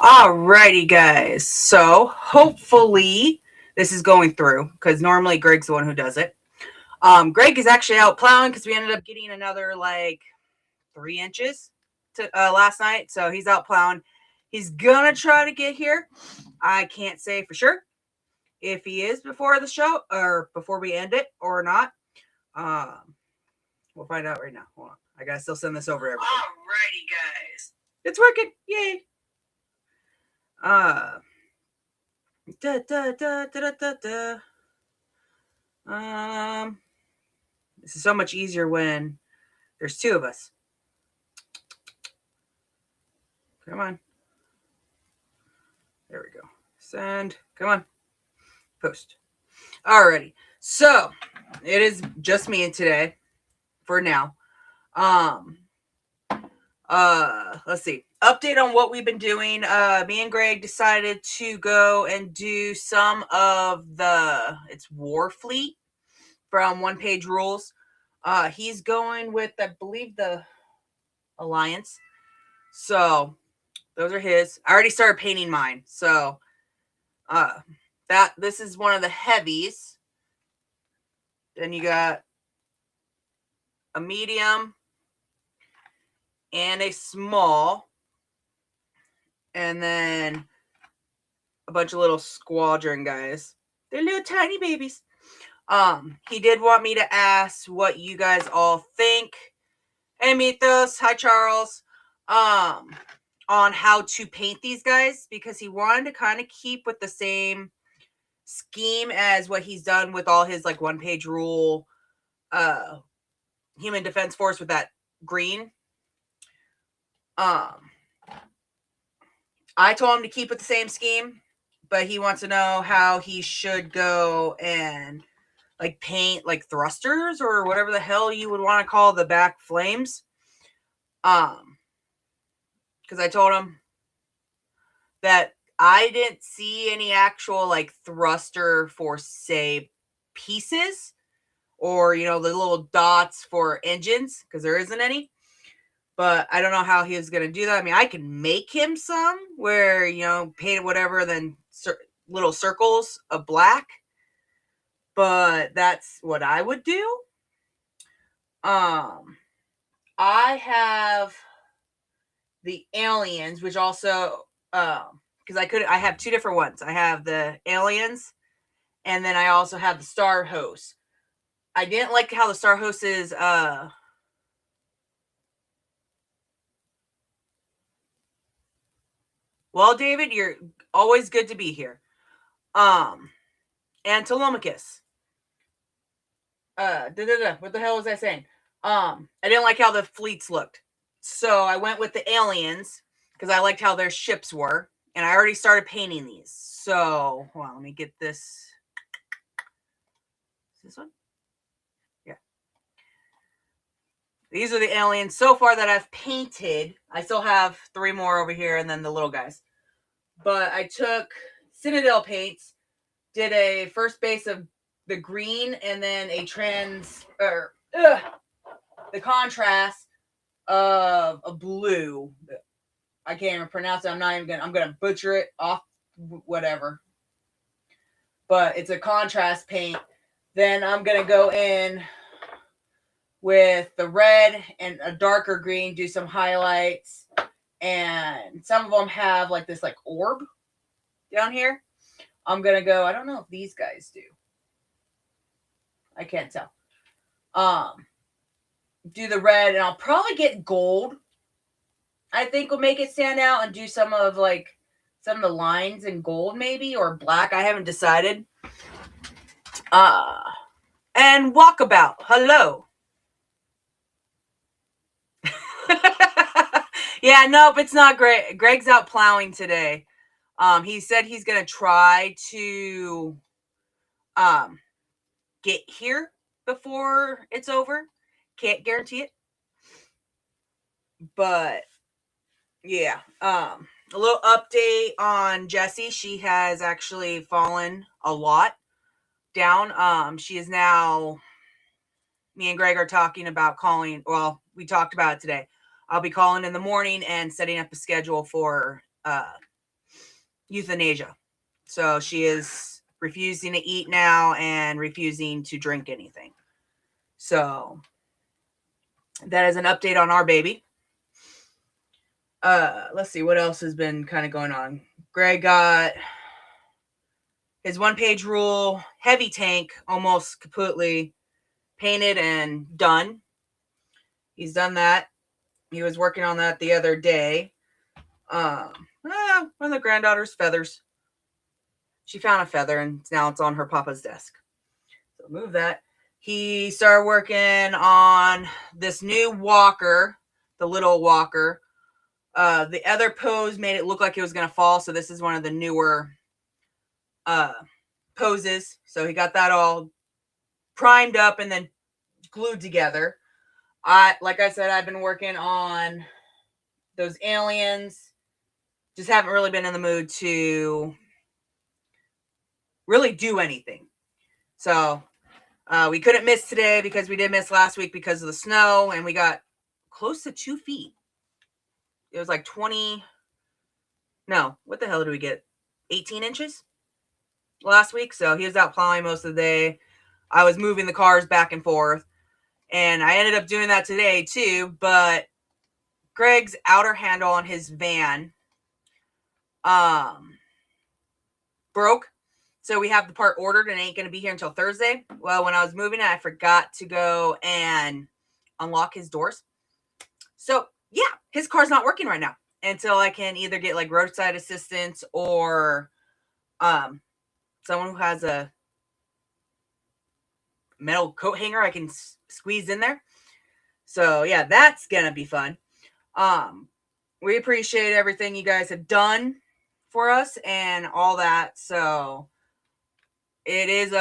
Alrighty, guys. So hopefully this is going through because normally Greg's the one who does it. Greg is actually out plowing because we ended up getting another like 3 inches to last night. So he's out plowing. He's gonna try to get here. I can't say for sure if he is before the show or before we end it or not. Um, we'll find out right now. Hold on. I gotta still send this over to everybody. Alrighty, guys. It's working. Yay. Uh, da, da, da, da, da, da. Um, this is so much easier when there's two of us. Come on. There we go. Send. Come on. Post. Alrighty. So it is just me today for now. Let's see. Update on what we've been doing. Me and Greg decided to go and do some of it's Warfleet from One Page Rules. He's going with, I believe, the Alliance. So those are his. I already started painting mine. So this is one of the heavies. Then you got a medium and a small. And then a bunch of little squadron guys. They're little tiny babies. He did want me to ask what you guys all think. Hey, Mythos. Hi, Charles. On how to paint these guys because he wanted to kind of keep with the same scheme as what he's done with all his like One Page Rule Human Defense Force with that green. I told him to keep with the same scheme, but he wants to know how he should go and like paint like thrusters or whatever the hell you would want to call the back flames. Because I told him that I didn't see any actual like thruster for say pieces or, the little dots for engines because there isn't any. But I don't know how he was going to do that. I mean, I can make him some where, paint whatever, then little circles of black. But that's what I would do. I have the aliens, which also, because I have two different ones. I have the aliens, and then I also have the star host. I didn't like how the star host is, well, David, you're always good to be here. And Telemachus. What the hell was I saying? I didn't like how the fleets looked. So I went with the aliens because I liked how their ships were. And I already started painting these. So, hold on, let me get this. Is this one? Yeah. These are the aliens so far that I've painted. I still have 3 more over here and then the little guys. But I took Citadel paints, did a first base of the green, and then a the contrast of a blue. I can't even pronounce it. I'm gonna butcher it off, whatever. But it's a contrast paint. Then I'm gonna go in with the red and a darker green, do some highlights. And some of them have like this like orb down here. I'm going to go, I don't know if these guys do. I can't tell. Do the red and I'll probably get gold. I think will make it stand out and do some of the lines in gold maybe or black. I haven't decided. And Walkabout. Hello. Yeah, nope, it's not Greg. Greg's out plowing today. He said he's gonna try to get here before it's over. Can't guarantee it. But yeah. A little update on Jessie. She has actually fallen a lot down. She is now, me and Greg are talking about calling. Well, we talked about it today. I'll be calling in the morning and setting up a schedule for euthanasia. So she is refusing to eat now and refusing to drink anything. So that is an update on our baby. Let's see what else has been kind of going on. Greg got his 1-page rule heavy tank almost completely painted and done. He's done that. He was working on that the other day. One of the granddaughter's feathers. She found a feather and now it's on her papa's desk. So move that. He started working on this new walker, the little walker. The other pose made it look like it was going to fall. So this is one of the newer poses. So he got that all primed up and then glued together. Like I said, I've been working on those aliens. Just haven't really been in the mood to really do anything. So we couldn't miss today because we did miss last week because of the snow, and we got close to 2 feet. It was like 20. No, what the hell did we get? 18 inches last week. So he was out plowing most of the day. I was moving the cars back and forth, and I ended up doing that today too. But Greg's outer handle on his van broke. So we have the part ordered and it ain't going to be here until Thursday. Well, when I was moving it, I forgot to go and unlock his doors. So yeah, his car's not working right now until I can either get like roadside assistance or someone who has a metal coat hanger I can squeeze in there. So yeah, that's going to be fun. We appreciate everything you guys have done for us and all that. So it is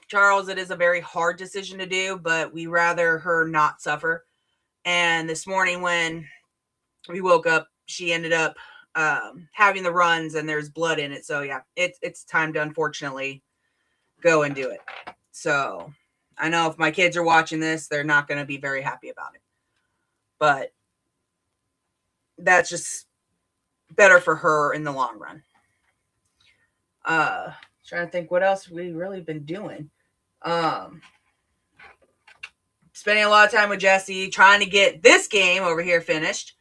Charles, it is a very hard decision to do, but we rather her not suffer. And this morning when we woke up, she ended up having the runs and there's blood in it. So yeah, it's time to unfortunately go and do it. So I know if my kids are watching this, they're not going to be very happy about it. But that's just better for her in the long run. Trying to think what else we really been doing. Spending a lot of time with Jesse, trying to get this game over here finished.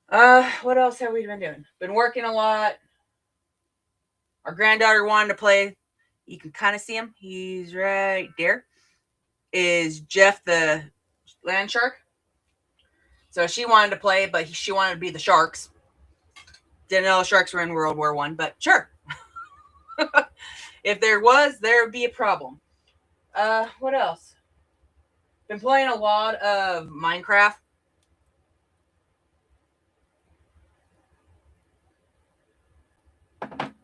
What else have we been doing? Been working a lot. Our granddaughter wanted to play. You can kind of see him. He's right there. Is Jeff the land shark? So she wanted to play, but she wanted to be the sharks. Didn't know sharks were in World War I, but sure. If there was, there would be a problem. What else? Been playing a lot of Minecraft.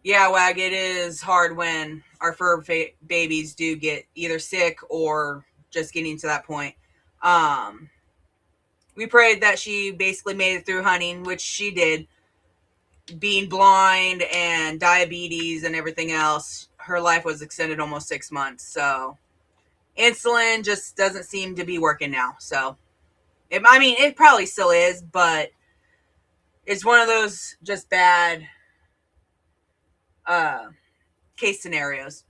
Yeah, Wag, it is hard when our fur babies do get either sick or just getting to that point. We prayed that she basically made it through hunting, which she did. Being blind and diabetes and everything else, her life was extended almost 6 months. So insulin just doesn't seem to be working now. So, it probably still is, but it's one of those just bad case scenarios.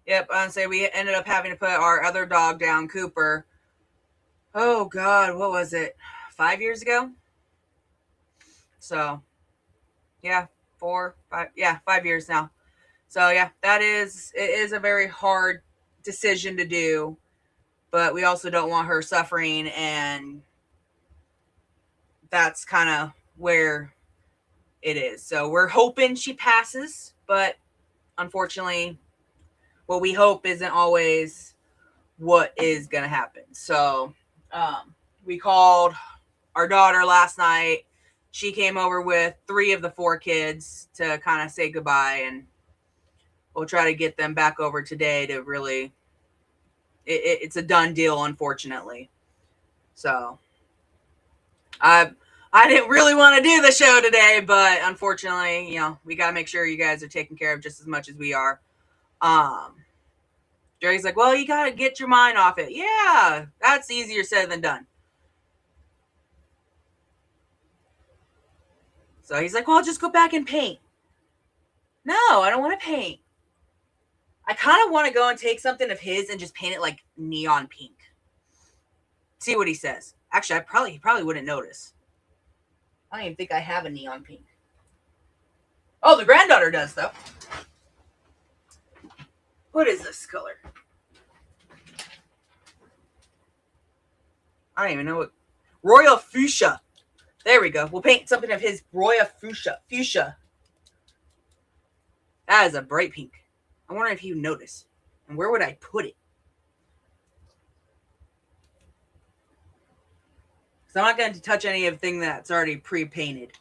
Yep, I'd say we ended up having to put our other dog down, Cooper. Oh God, what was it? 5 years ago? So, yeah, 4, 5, yeah, 5 years now. So yeah, it is a very hard decision to do, but we also don't want her suffering, and that's kind of where it is. So we're hoping she passes, but unfortunately, what we hope isn't always what is going to happen. So we called our daughter last night. She came over with 3 of the 4 kids to kind of say goodbye, and we'll try to get them back over today to really, it's a done deal, unfortunately. So I didn't really want to do the show today, but unfortunately, we got to make sure you guys are taken care of just as much as we are. Jerry's like, well, you got to get your mind off it. Yeah, that's easier said than done. So he's like, well, I'll just go back and paint. No, I don't want to paint. I kind of want to go and take something of his and just paint it like neon pink. See what he says. Actually, he probably wouldn't notice. I don't even think I have a neon pink. Oh, the granddaughter does, though. What is this color? I don't even know what. Royal Fuchsia. There we go. We'll paint something of his Royal Fuchsia. That is a bright pink. I wonder if you notice. And where would I put it? Because I'm not going to touch anything that's already pre-painted.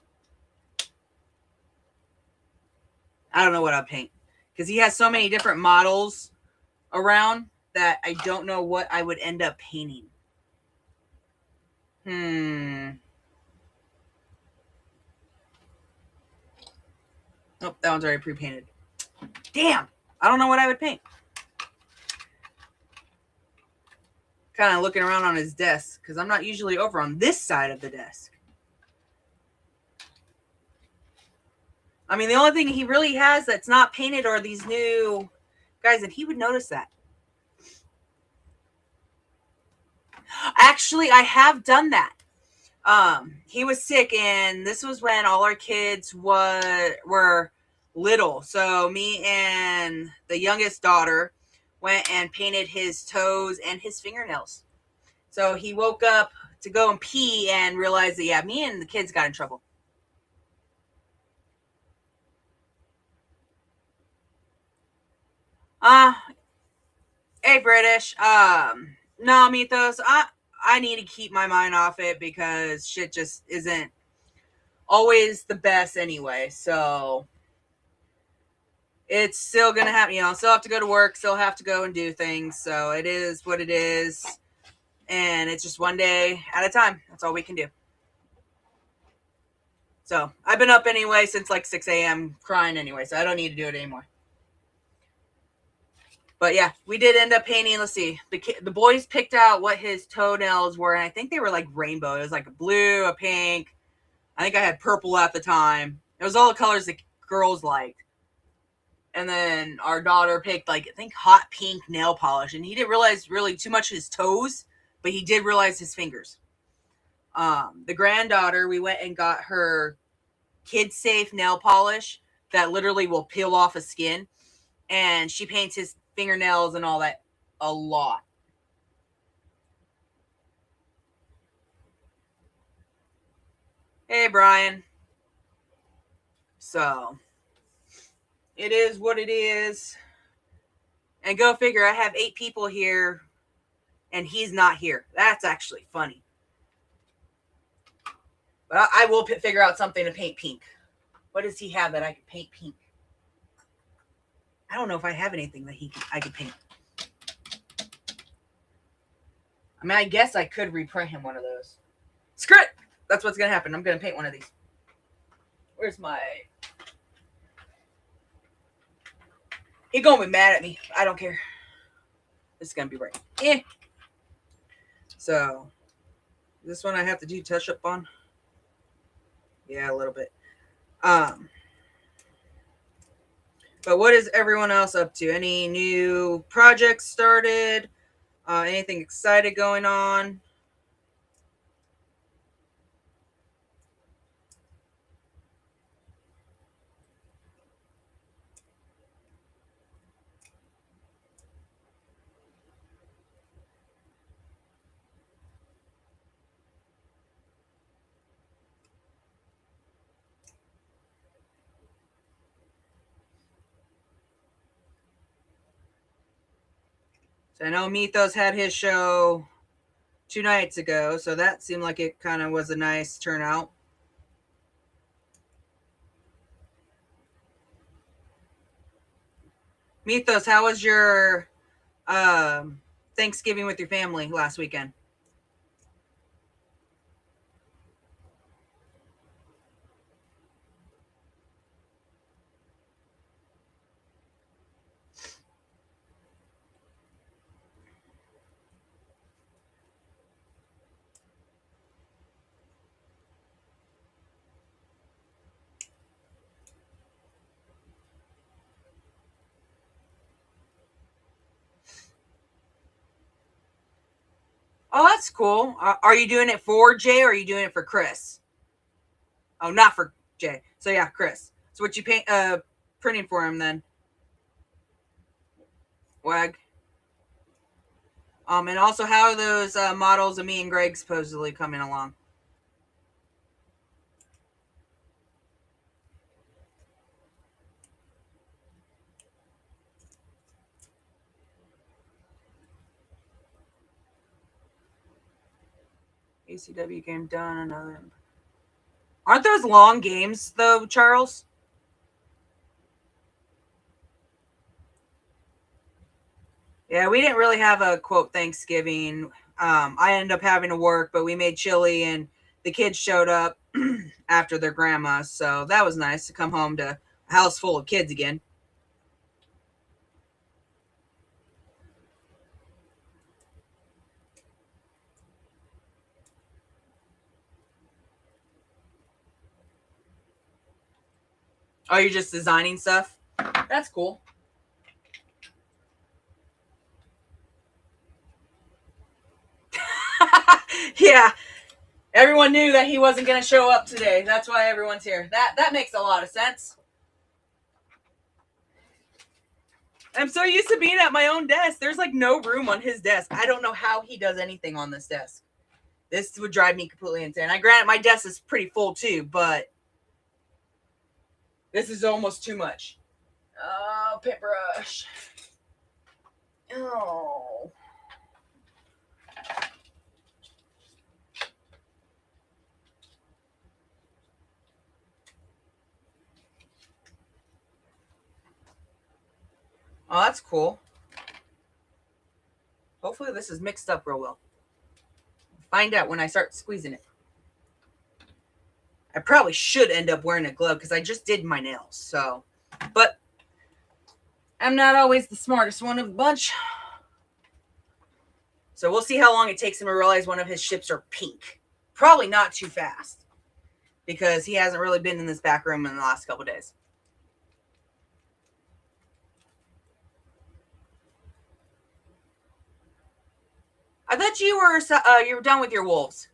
I don't know what I'll paint. Because he has so many different models around that I don't know what I would end up painting. Oh, that one's already pre-painted. Damn! I don't know what I would paint. Kind of looking around on his desk because I'm not usually over on this side of the desk. I mean, the only thing he really has that's not painted are these new guys, and he would notice that. Actually, I have done that. He was sick, and this was when all our kids were little. So me and the youngest daughter went and painted his toes and his fingernails. So he woke up to go and pee and realized that, yeah, me and the kids got in trouble. Hey, British. No, Mythos, I need to keep my mind off it because shit just isn't always the best anyway. So it's still gonna happen. You know, still have to go to work, still have to go and do things. So it is what it is, and it's just one day at a time. That's all we can do. So I've been up anyway since like 6 a.m. crying anyway, so I don't need to do it anymore. But yeah, we did end up painting. Let's see. The boys picked out what his toenails were, and I think they were like rainbow. It was like a blue, a pink. I think I had purple at the time. It was all the colors that girls liked. And then our daughter picked like, I think, hot pink nail polish. And he didn't realize really too much his toes, but he did realize his fingers. The granddaughter, we went and got her kid-safe nail polish that literally will peel off a skin. And she paints his fingernails and all that a lot. Hey, Brian. So it is what it is. And go figure, I have 8 people here and he's not here. That's actually funny. But I will figure out something to paint pink. What does he have that I can paint pink? I don't know if I have anything that I could paint. I mean, I guess I could reprint him one of those. Screw it! That's what's going to happen. I'm going to paint one of these. Where's my... He's going to be mad at me. I don't care. This is going to be right. So, this one I have to do touch up on. Yeah, a little bit. But what is everyone else up to? Any new projects started? Anything excited going on? So I know Mythos had his show 2 nights ago, so that seemed like it kind of was a nice turnout. Mythos, how was your Thanksgiving with your family last weekend? Oh, that's cool. Are you doing it for Jay or are you doing it for Chris? Oh, not for Jay. So yeah, Chris. So what you printing for him then? Wag. And also, how are those models of me and Greg supposedly coming along? ACW game done. Another. Aren't those long games though, Charles? Yeah, we didn't really have a quote Thanksgiving. I ended up having to work, but we made chili and the kids showed up after their grandma. So that was nice to come home to a house full of kids again. Oh, you're just designing stuff? That's cool. Yeah. Everyone knew that he wasn't going to show up today. That's why everyone's here. That makes a lot of sense. I'm so used to being at my own desk. There's like no room on his desk. I don't know how he does anything on this desk. This would drive me completely insane. I granted my desk is pretty full too, but this is almost too much. Oh, paintbrush. Oh. Oh, that's cool. Hopefully this is mixed up real well. Find out when I start squeezing it. I probably should end up wearing a glove because I just did my nails. So, but I'm not always the smartest one of the bunch. So we'll see how long it takes him to realize one of his ships are pink. Probably not too fast because he hasn't really been in this back room in the last couple of days. I thought you were done with your wolves.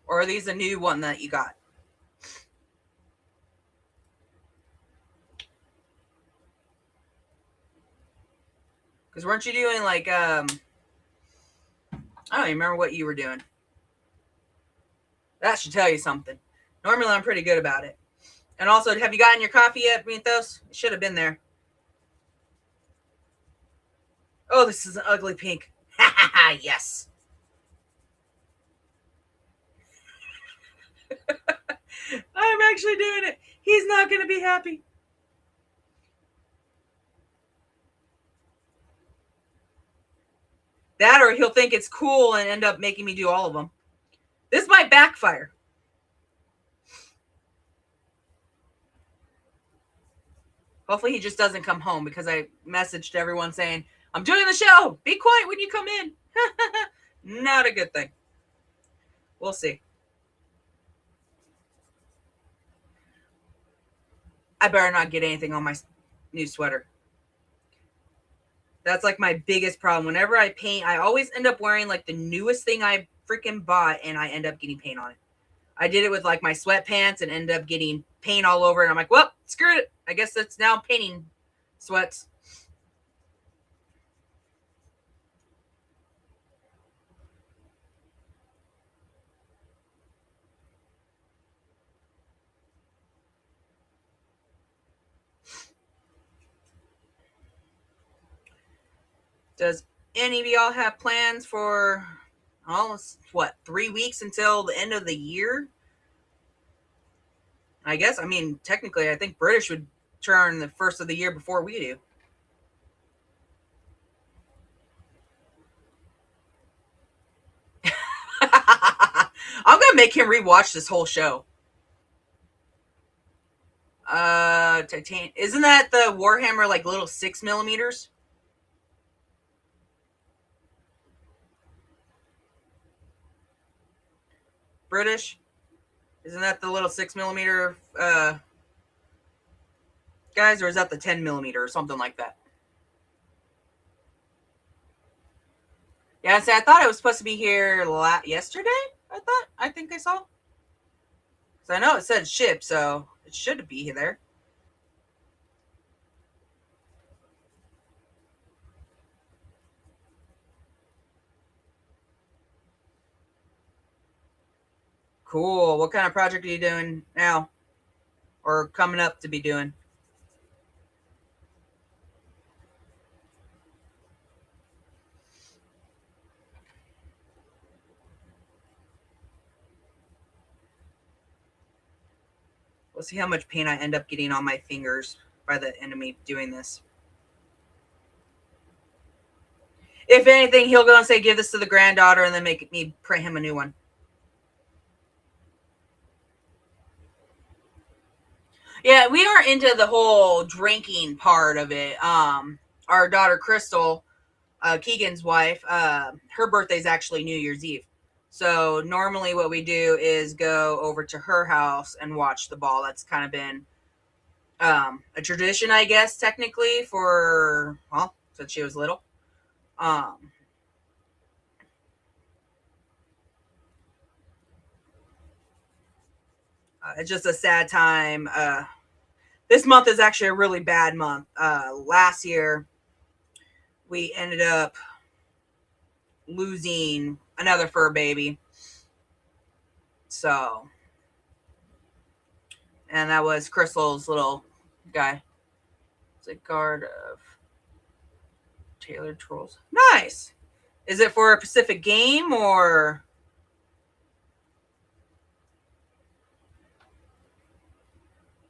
Or are these a new one that you got? Because weren't you doing like I don't even remember what you were doing. That should tell you something. Normally I'm pretty good about it. And also, have you gotten your coffee yet, Mythos? It should have been there. Oh, this is an ugly pink. Ha ha ha, yes. I'm actually doing it. He's not going to be happy. That or he'll think it's cool and end up making me do all of them. This might backfire. Hopefully he just doesn't come home because I messaged everyone saying, I'm doing the show. Be quiet when you come in. Not a good thing. We'll see. I better not get anything on my new sweater. That's like my biggest problem. Whenever I paint, I always end up wearing like the newest thing I freaking bought and I end up getting paint on it. I did it with like my sweatpants and ended up getting paint all over. And I'm like, well, screw it. I guess that's now painting sweats. Does any of y'all have plans for almost, 3 weeks until the end of the year? I guess, I mean, technically, I think British would turn the first of the year before we do. I'm going to make him rewatch this whole show. Titan. Isn't that the Warhammer, like, little 6mm? British? Isn't that the little 6mm guys, or is that the 10mm or something like that? Yeah, I thought it was supposed to be here yesterday. I think I saw. So I know it said ship, so it should be there. Cool. What kind of project are you doing now, or coming up to be doing? We'll see how much paint I end up getting on my fingers by the end of me doing this. If anything, he'll go and say, "Give this to the granddaughter," and then make me print him a new one. Yeah, we are into the whole drinking part of it. Our daughter Crystal, Keegan's wife, her birthday's actually New Year's Eve. So normally what we do is go over to her house and watch the ball. That's kind of been a tradition, I guess, technically for, well, since she was little. Um, it's just a sad time. This month is actually a really bad month. Last year, we ended up losing another fur baby. So, and that was Crystal's little guy. It's a guard of tailored trolls. Nice. Is it for a specific game or?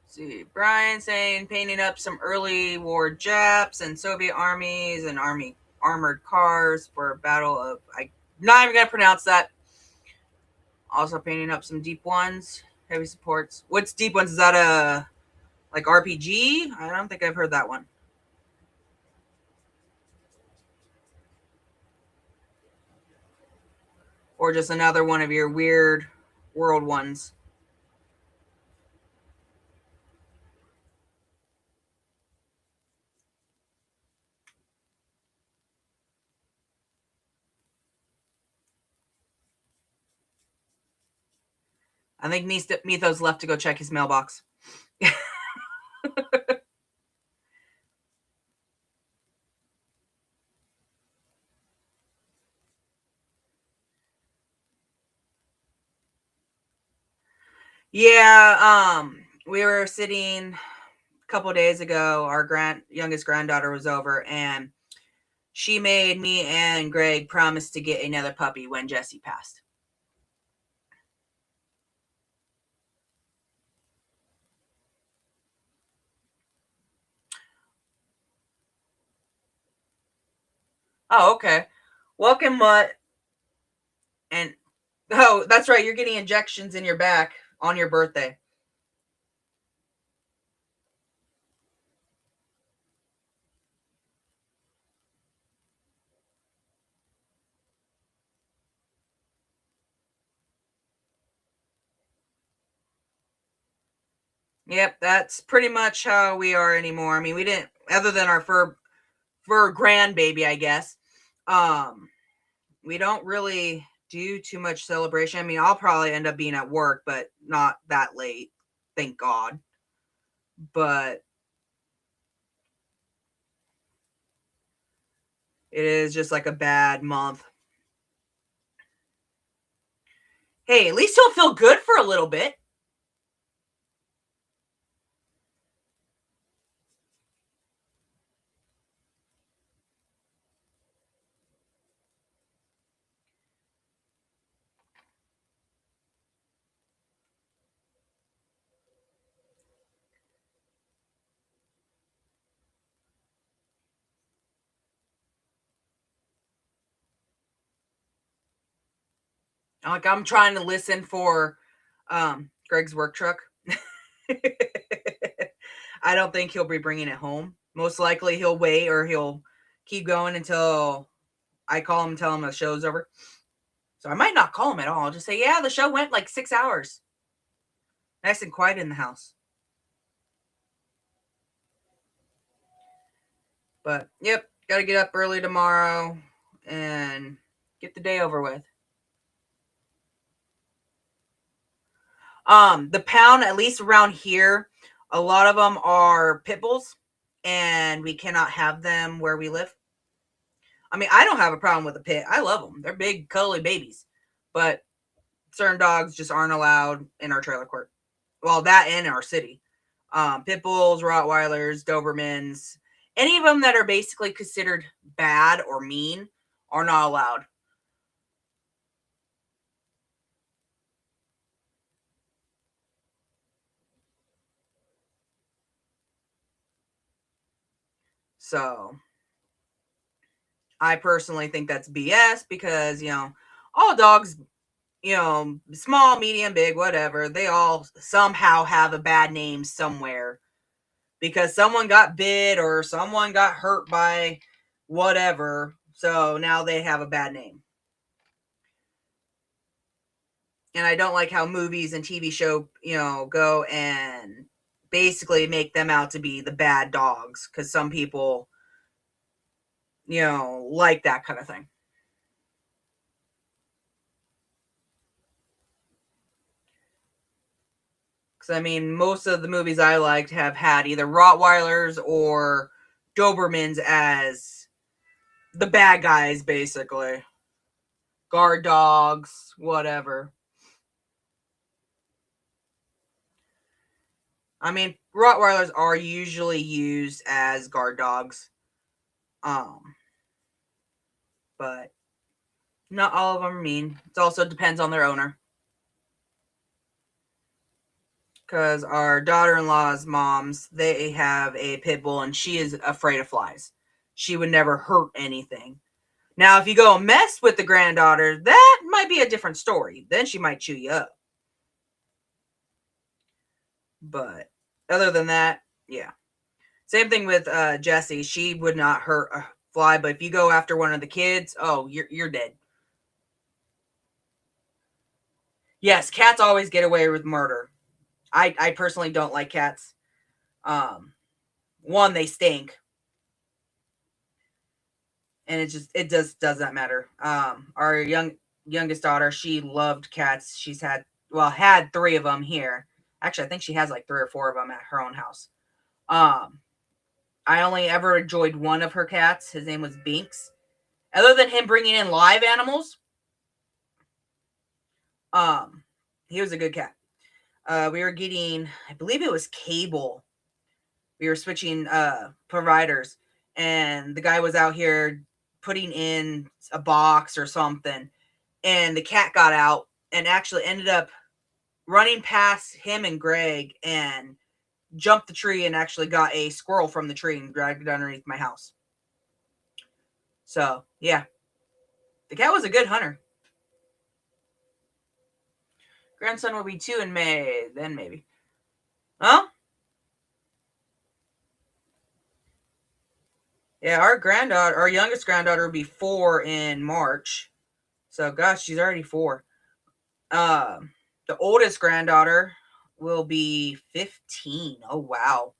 Let's see, Brian saying painting up some early war Japs and Soviet armies and army armored cars for a battle of. I'm not even gonna pronounce that. Also painting up some deep ones, heavy supports. What's deep ones? Is that a like RPG? I don't think I've heard that one. Or just another one of your weird world ones. I think Mythos left to go check his mailbox. Yeah, we were sitting a couple days ago. Our youngest granddaughter was over, and she made me and Greg promise to get another puppy when Jesse passed. Oh, okay. Welcome, Mutt. And oh, that's right. You're getting injections in your back on your birthday. Yep, that's pretty much how we are anymore. I mean, we didn't, other than our fur grandbaby, I guess. Um, we don't really do too much celebration. I mean, I'll probably end up being at work, but not that late, thank God. But it is just like a bad month. Hey, at least he'll feel good for a little bit. Like I'm trying to listen for Greg's work truck. I don't think he'll be bringing it home. Most likely he'll wait or he'll keep going until I call him and tell him the show's over. So I might not call him at all. I'll just say, yeah, the show went like 6 hours. Nice and quiet in the house. But yep, got to get up early tomorrow and Get the day over with. The pound, at least around here, a lot of them are pit bulls, and we cannot have them where we live. I mean, I don't have a problem with a pit. I love them. They're big, cuddly babies. But certain dogs just aren't allowed in our trailer court. Well, that and our city. Pit bulls, Rottweilers, Dobermans, any of them that are basically considered bad or mean are not allowed. So I personally think that's BS because, all dogs, small, medium, big, whatever, they all somehow have a bad name somewhere because someone got bit or someone got hurt by whatever. So now they have a bad name. And I don't like how movies and TV show, go and basically make them out to be the bad dogs because some people, like that kind of thing. Because, I mean, most of the movies I liked have had either Rottweilers or Dobermans as the bad guys, basically. Guard dogs, whatever. I mean, Rottweilers are usually used as guard dogs. But not all of them are mean. It also depends on their owner. Because our daughter-in-law's moms, they have a pit bull and she is afraid of flies. She would never hurt anything. Now, if you go mess with the granddaughter, that might be a different story. Then she might chew you up. But other than that, yeah. Same thing with Jessie. She would not hurt a fly, but if you go after one of the kids, oh, you're dead. Yes, cats always get away with murder. I personally don't like cats. One, they stink. And it just does not matter. Our youngest daughter, she loved cats. She's had 3 of them here. Actually, I think she has like 3 or 4 of them at her own house. I only ever enjoyed one of her cats. His name was Binks. Other than him bringing in live animals, he was a good cat. We were getting, I believe it was cable. We were switching providers, and the guy was out here putting in a box or something, and the cat got out and actually ended up running past him and Greg and jumped the tree and actually got a squirrel from the tree and dragged it underneath my house. So, yeah. The cat was a good hunter. Grandson will be 2 in May, then maybe. Huh? Yeah, our youngest granddaughter will be 4 in March. So, gosh, she's already 4. The oldest granddaughter will be 15. Oh, wow.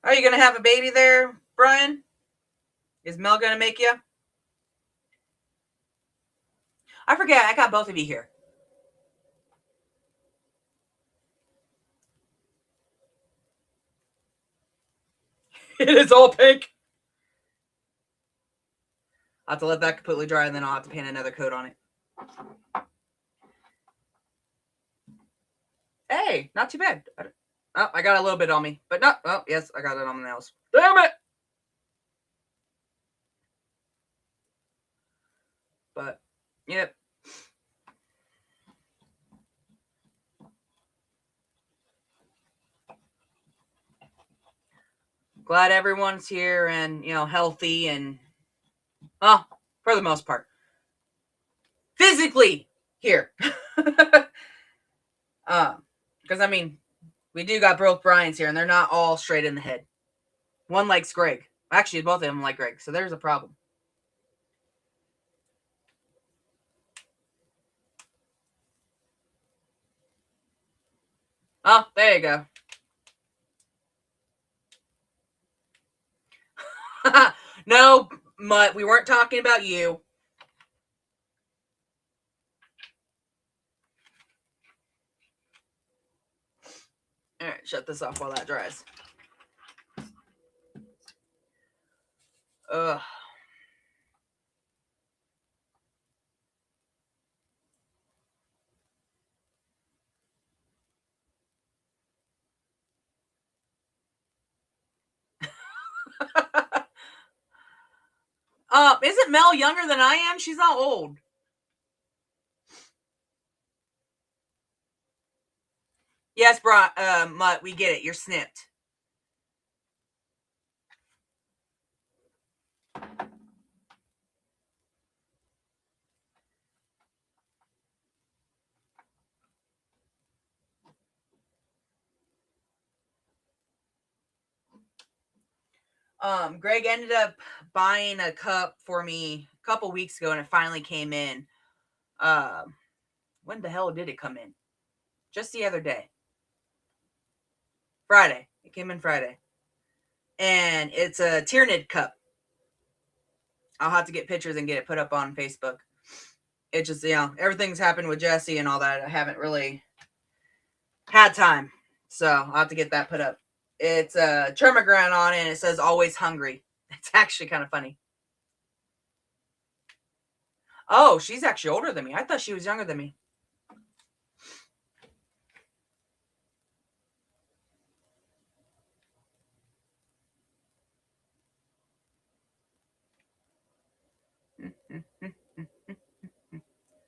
Are you going to have a baby there, Brian? Is Mel going to make you? I forget. I got both of you here. It is all pink. I'll have to let that completely dry, and then I'll have to paint another coat on it. Hey, not too bad. Oh, I got a little bit on me. But no. Oh, yes, I got it on my nails. Damn it! But, yep. Glad everyone's here and, healthy and, well, for the most part. Physically here. Because, I mean, we do got both Brian's here, and they're not all straight in the head. One likes Greg. Actually, both of them like Greg, so there's a problem. Oh, there you go. No, Mutt, we weren't talking about you. All right, shut this off while that dries. Ugh. Isn't Mel younger than I am? She's not old. Yes, Mutt, we get it. You're snipped. Greg ended up buying a cup for me a couple weeks ago, and it finally came in. When the hell did it come in? Just the other day. Friday. It came in Friday. And it's a Tyranid cup. I'll have to get pictures and get it put up on Facebook. It just, everything's happened with Jesse and all that. I haven't really had time. So I'll have to get that put up. It's a Termagran on it, and it says always hungry. It's actually kind of funny. Oh, she's actually older than me. I thought she was younger than me.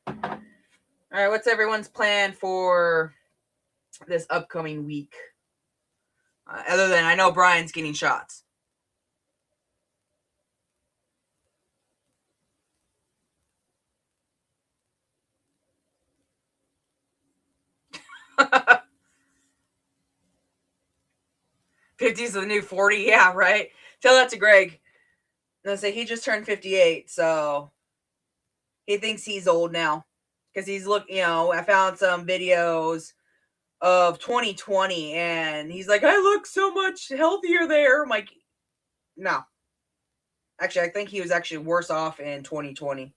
All right, what's everyone's plan for this upcoming week? Other than I know Brian's getting shots. '50's the new 40. Yeah, right. Tell that to Greg. And I say he just turned 58, so he thinks he's old now because he's I found some videos of 2020, and he's like, I look so much healthier there. I'm like, no. Actually, I think he was actually worse off in 2020.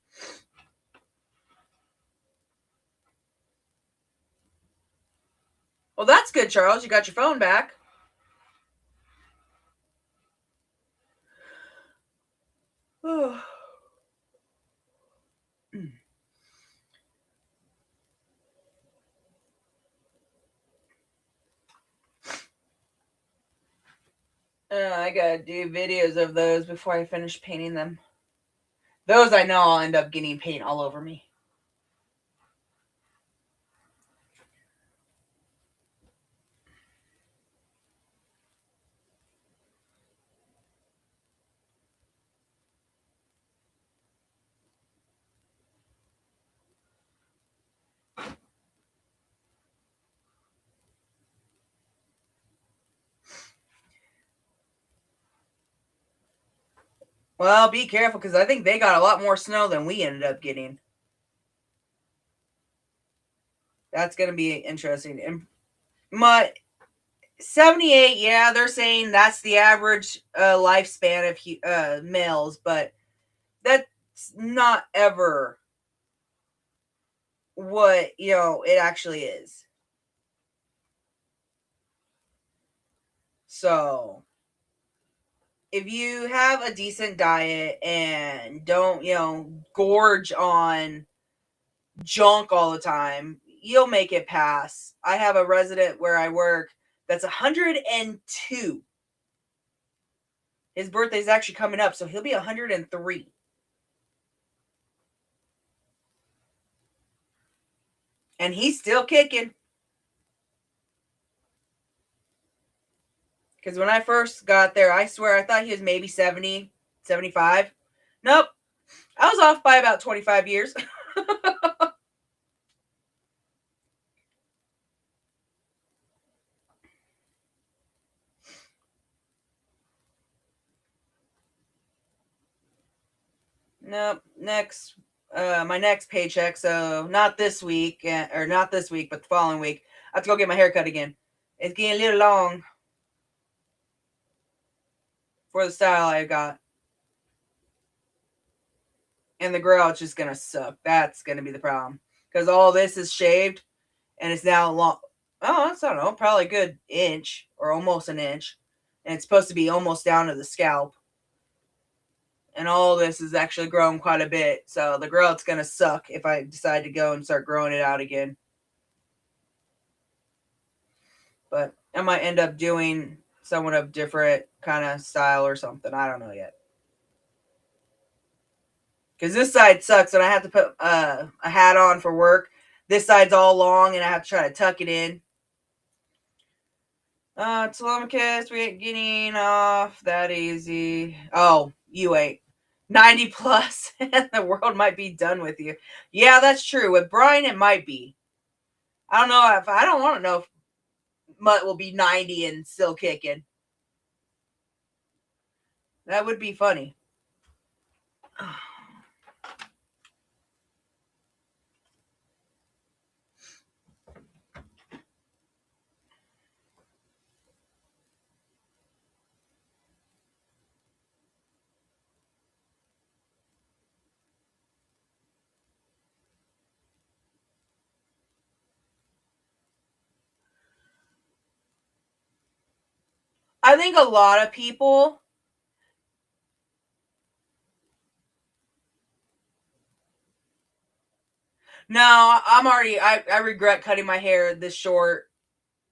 Well, that's good, Charles. You got your phone back. I gotta do videos of those before I finish painting them. Those I know I'll end up getting paint all over me. Well, be careful because I think they got a lot more snow than we ended up getting. That's going to be interesting. And my 78, yeah, they're saying that's the average lifespan of males, but that's not ever what, it actually is. So, if you have a decent diet and don't, gorge on junk all the time, you'll make it pass. I have a resident where I work that's 102. His birthday's actually coming up, so he'll be 103. And he's still kicking. Because when I first got there, I swear I thought he was maybe 70, 75. Nope. I was off by about 25 years. Nope. My next paycheck, so not this week, or not this week, but the following week, I have to go get my hair cut again. It's getting a little long for the style I got. And the grouch just going to suck. That's going to be the problem. Because all this is shaved and it's now long. Oh, that's, I don't know, probably a good inch or almost an inch. And it's supposed to be almost down to the scalp. And all this is actually grown quite a bit. So the grouch's going to suck if I decide to go and start growing it out again. But I might end up doing somewhat of different kind of style or something. I don't know yet. Because this side sucks and I have to put a hat on for work. This side's all long and I have to try to tuck it in. Telemachus, we ain't getting off that easy. Oh, you ain't. 90 plus and the world might be done with you. Yeah, that's true. With Brian, it might be. I don't know if I don't want to know if Mutt will be 90 and still kicking. That would be funny. I think a lot of people No, I'm already I regret cutting my hair this short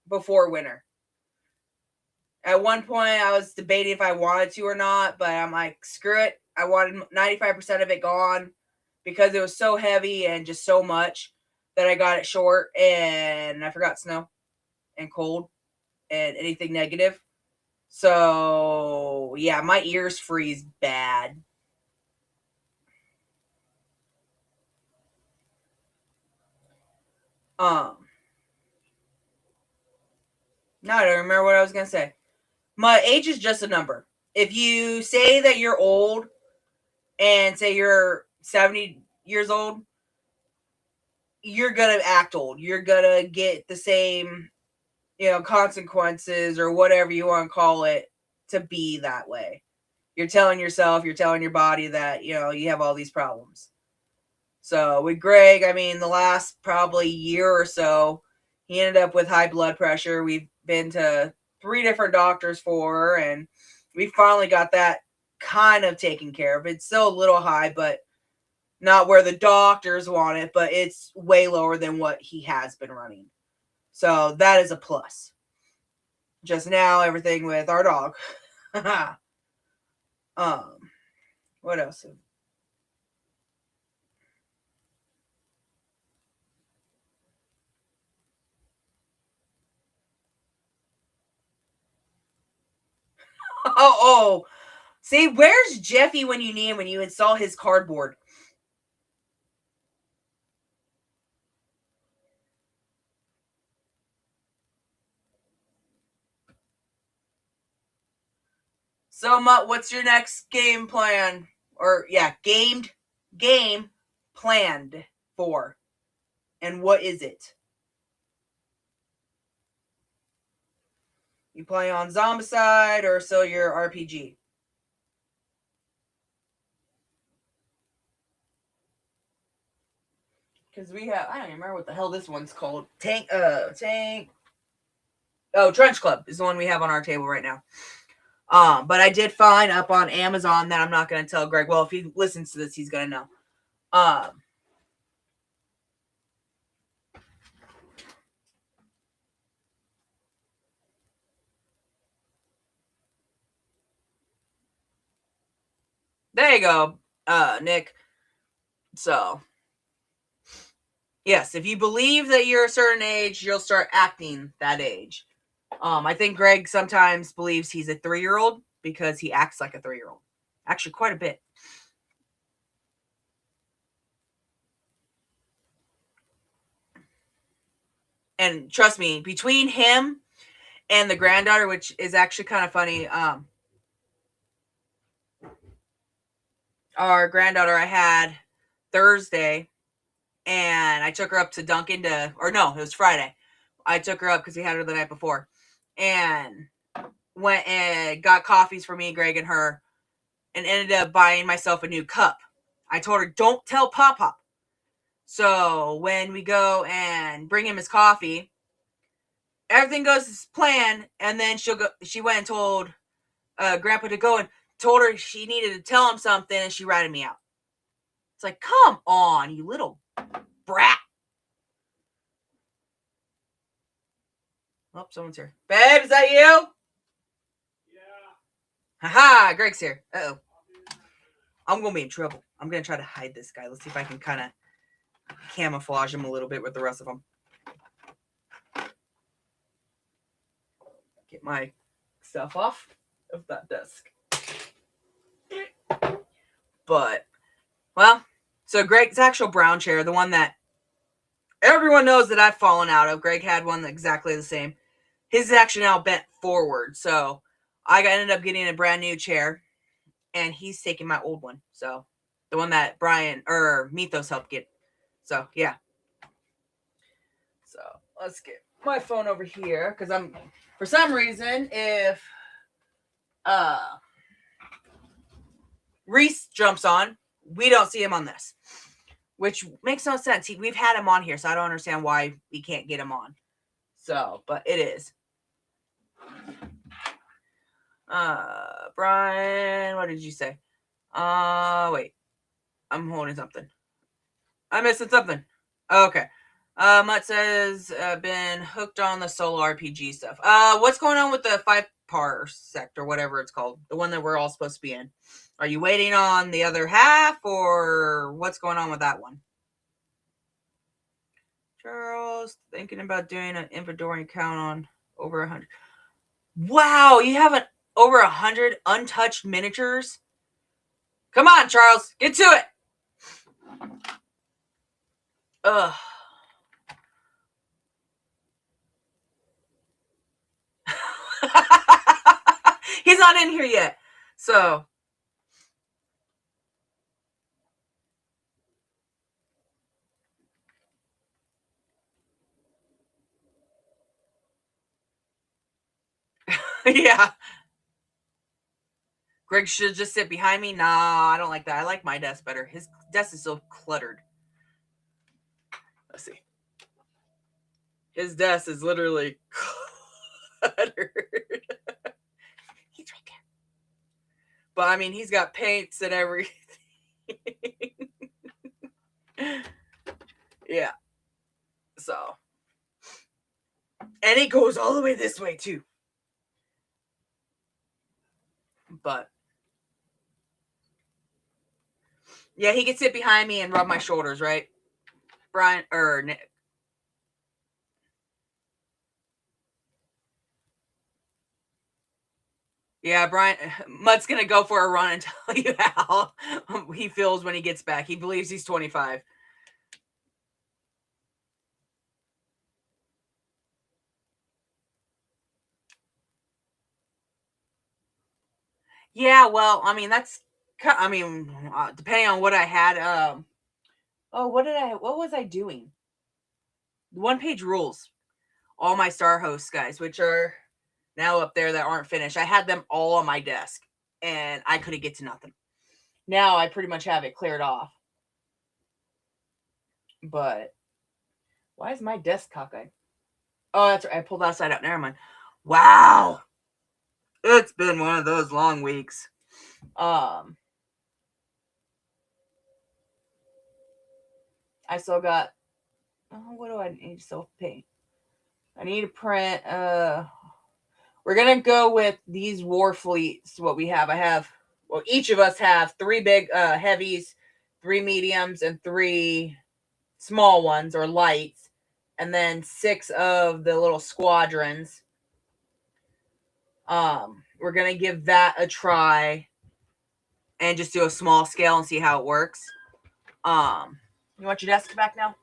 before winter. At one point I was debating if I wanted to or not, but I'm like, screw it. I wanted 95% of it gone because it was so heavy and just so much that I got it short and I forgot snow and cold and anything negative. So, yeah, my ears freeze bad. Now I don't remember what I was going to say. My age is just a number. If you say that you're old and say you're 70 years old, you're going to act old. You're going to get the same, consequences or whatever you want to call it to be that way. You're telling yourself, you're telling your body that, you have all these problems. So with Greg, I mean, the last probably year or so, he ended up with high blood pressure. We've been to 3 different doctors for her, and we finally got that kind of taken care of. It's still a little high, but not where the doctors want it, but it's way lower than what he has been running. So that is a plus. Just now, everything with our dog. What else? Oh. See, where's Jeffy when you need him when you install his cardboard? So, what's your next game plan? Or, yeah, game planned for. And what is it? You play on Zombicide or so your RPG? Because we have, I don't even remember what the hell this one's called. Tank. Oh, Trench Club is the one we have on our table right now. But I did find up on Amazon that I'm not going to tell Greg. Well, if he listens to this, he's going to know. There you go, Nick. So, yes, if you believe that you're a certain age, you'll start acting that age. I think Greg sometimes believes he's a 3-year-old because he acts like a 3-year-old. Actually, quite a bit. And trust me, between him and the granddaughter, which is actually kind of funny, our granddaughter I had Thursday, and I took her up to Dunkin' it was Friday. I took her up because we had her the night before. and went and got coffees for me, Greg, and her, and ended up buying myself a new cup. I told her, don't tell Pop. So when we go and bring him his coffee, everything goes as planned, and then she went and told Grandpa to go and told her she needed to tell him something, and she ratted me out. It's like, come on, you little brat. Oh, someone's here. Babe, is that you? Yeah. Haha, Greg's here. Uh-oh. I'm going to be in trouble. I'm going to try to hide this guy. Let's see if I can kind of camouflage him a little bit with the rest of them. Get my stuff off of that desk. But, well, so Greg's actual brown chair, the one that everyone knows that I've fallen out of. Greg had one exactly the same. His is actually now bent forward. So I ended up getting a brand new chair, and he's taking my old one. So the one that Brian or Mythos helped get. So yeah. So let's get my phone over here, because I'm, for some reason, if Reese jumps on, we don't see him on this, which makes no sense. We've had him on here, so I don't understand why we can't get him on. So, but it is. Brian, what did you say? Wait. I'm holding something. I'm missing something. Okay. Mutt says, been hooked on the solo RPG stuff. What's going on with the 5 parsec or whatever it's called? The one that we're all supposed to be in. Are you waiting on the other half, or what's going on with that one? Charles, thinking about doing an inventory count on over 100. Wow, you have over 100 untouched miniatures? Come on, Charles, get to it. Ugh. He's not in here yet. So. Yeah. Greg should just sit behind me. Nah, I don't like that. I like my desk better. His desk is so cluttered. Let's see. His desk is literally cluttered. He's right there. But I mean, he's got paints and everything. Yeah. So. And it goes all the way this way, too. But. Yeah, he can sit behind me and rub my shoulders, right? Brian, or Nick. Yeah, Brian, Mutt's going to go for a run and tell you how he feels when he gets back. He believes he's 25. Yeah, well, I mean, depending on what I had, what was I doing? 1-page rules. All my Star Host guys, which are now up there that aren't finished. I had them all on my desk, and I couldn't get to nothing. Now I pretty much have it cleared off. But why is my desk cockeyed? Oh, that's right. I pulled that side out. Never mind. Wow. It's been one of those long weeks. I still got, what do I need? Self-paint. I need to print, we're going to go with these war fleets, what we have. Each of us have 3 big heavies, 3 mediums, and 3 small ones or lights, and then 6 of the little squadrons. We're going to give that a try and just do a small scale and see how it works. You want your desk back now?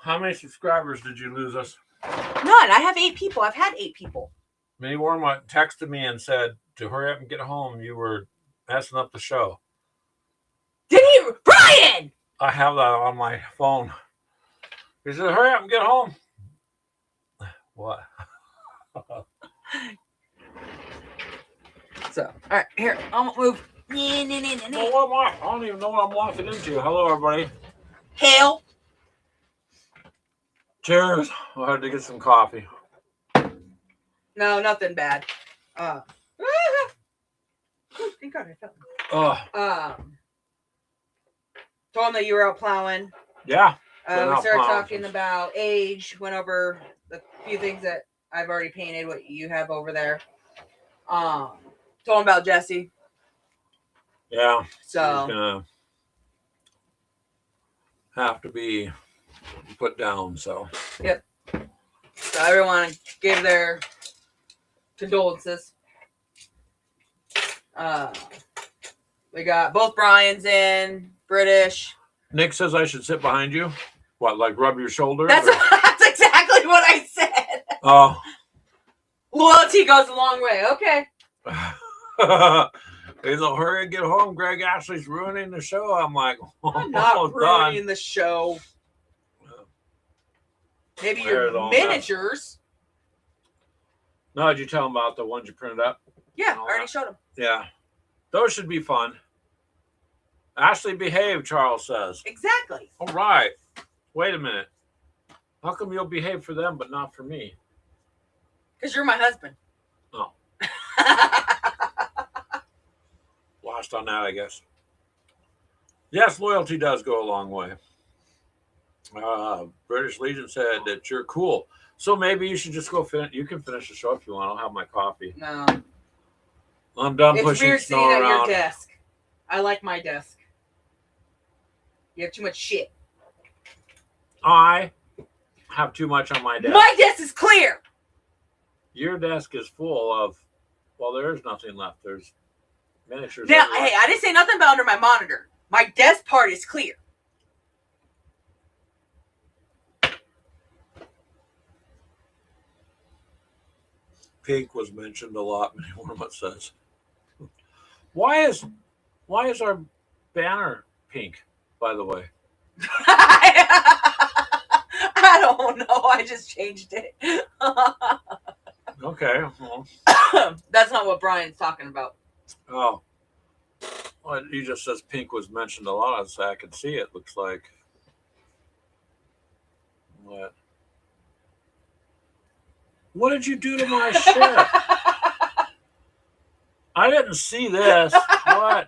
How many subscribers did you lose us? None. I have 8 people. I've had 8 people. Minnie Warmont texted me and said to hurry up and get home. You were messing up the show. Did he? Brian! I have that on my phone. He said, hurry up and get home. What? So, all right, here, I'll move. Well, what am I? I don't even know what I'm walking into. Hello, everybody. Hell. Cheers. I had to get some coffee. No, nothing bad. Thank God I felt. Told him that you were out plowing. Yeah. We started talking about age. Went over the few things that I've already painted. What you have over there. Told him about Jesse. Yeah. So he's gonna have to be put down. So. Yep. So everyone gave their condolences. We got both Brian's in, British. Nick says I should sit behind you. What, like rub your shoulder? That's exactly what I said. Oh. Loyalty goes a long way. Okay. He's like, hurry and get home. Greg Ashley's ruining the show. I'm like, I'm not ruining the show. Maybe your miniatures. No, did you tell him about the ones you printed up? Yeah, I already showed him. Yeah. Those should be fun. Ashley, behave, Charles says. Exactly. All right. Wait a minute. How come you'll behave for them but not for me? Because you're my husband. Oh. Lost on that, I guess. Yes, loyalty does go a long way. British Legion said that you're cool. So maybe you should just go finish. You can finish the show if you want. I'll have my coffee. No. I'm done pushing It's weird snow sitting around. at your desk. I like my desk. You have too much shit. I have too much on my desk. My desk is clear. Your desk is full of, well, there's nothing left. There's miniatures. Now, hey, I didn't say nothing about under my monitor. My desk part is clear. Pink was mentioned a lot, Minnie Wormut says. Why is our banner pink, by the way? I don't know. I just changed it. Okay. Well. That's not what Brian's talking about. Oh. Well, he just says pink was mentioned a lot, so I can see it. Looks like. What? What did you do to my ship? I didn't see this. What?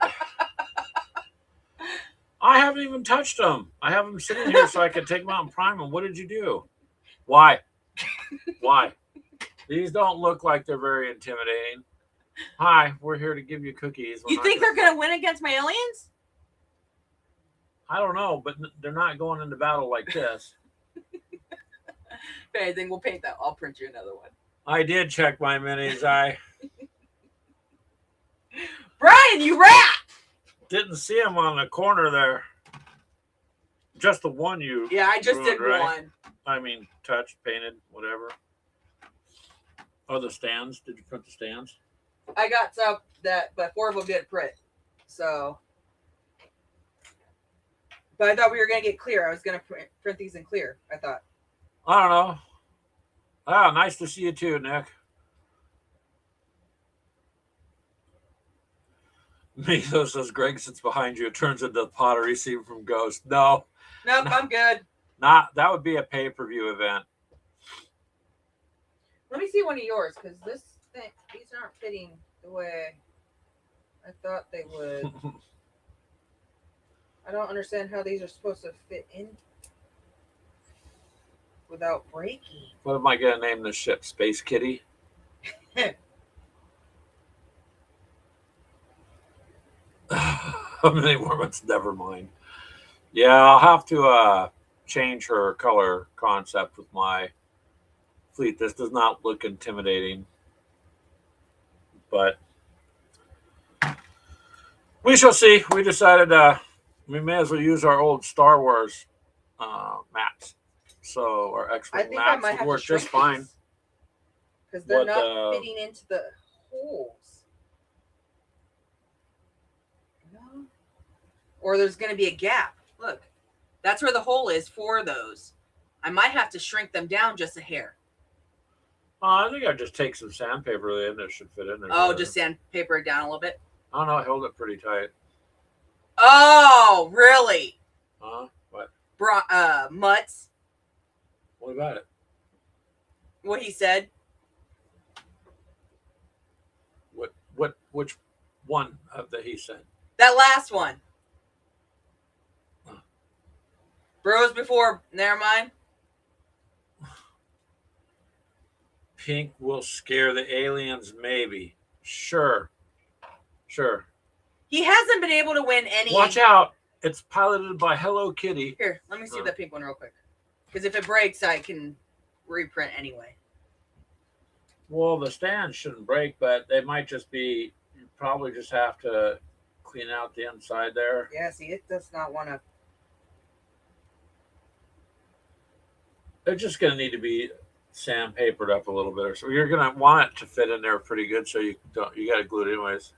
I haven't even touched them. I have them sitting here so I can take them out and prime them. What did you do? Why? Why? These don't look like they're very intimidating. Hi, we're here to give you cookies. You think they're going to win against my aliens? I don't know, but they're not going into battle like this. If anything, we'll paint that. I'll print you another one. I did check my minis. Brian, you rat! Didn't see him on the corner there. Just the one you. Yeah, I just ruined, did right? one. I mean, touched, painted, whatever. Oh, the stands. Did you print the stands? I got some that, but 4 of them didn't print. So. But I thought we were going to get clear. I was going to print these in clear, I thought. I don't know. Ah, nice to see you too, Nick. Mizo says Greg sits behind you. It turns into the pottery scene from Ghost. No. Nope, I'm good. That would be a pay-per-view event. Let me see one of yours, because these aren't fitting the way I thought they would. I don't understand how these are supposed to fit in without breaking. What am I going to name this ship? Space Kitty? Many Wormets, never mind. Yeah, I'll have to change her color concept with my fleet. This does not look intimidating, but we shall see. We decided we may as well use our old Star Wars maps. So our X-Wing maps would work just fine. Because they're not fitting into the holes. No. Or there's going to be a gap. Look, that's where the hole is for those. I might have to shrink them down just a hair. I think I'd just take some sandpaper in there. Should fit in there. Oh, just sandpaper it down a little bit. Oh no, I held it pretty tight. Oh, really? What? Mutts. What about it? What he said. Which one of the he said? That last one. Huh. Bros before. Never mind. Pink will scare the aliens, maybe. Sure. He hasn't been able to win any. Watch out! It's piloted by Hello Kitty. Here, let me see that pink one real quick. Because if it breaks, I can reprint anyway. Well, the stand shouldn't break, but they might just be. You probably just have to clean out the inside there. Yeah, see, it does not want to. They're just going to need to be sandpapered up a little bit, or so. You're going to want it to fit in there pretty good, so you don't. You got to glue it anyways.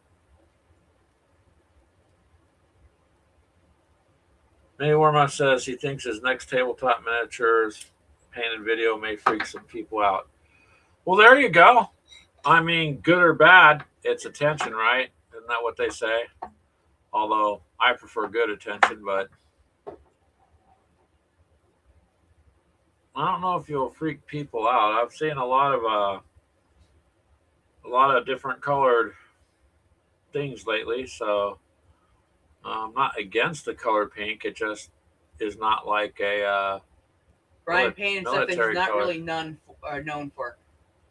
Manny Warmoth says he thinks his next tabletop miniatures painted video may freak some people out. Well, there you go. I mean, good or bad, it's attention, right? Isn't that what they say? Although I prefer good attention, but I don't know if you'll freak people out. I've seen a lot of different colored things lately, so I'm not against the color pink. It just is not like a Brian painted something he's military not color. really known for.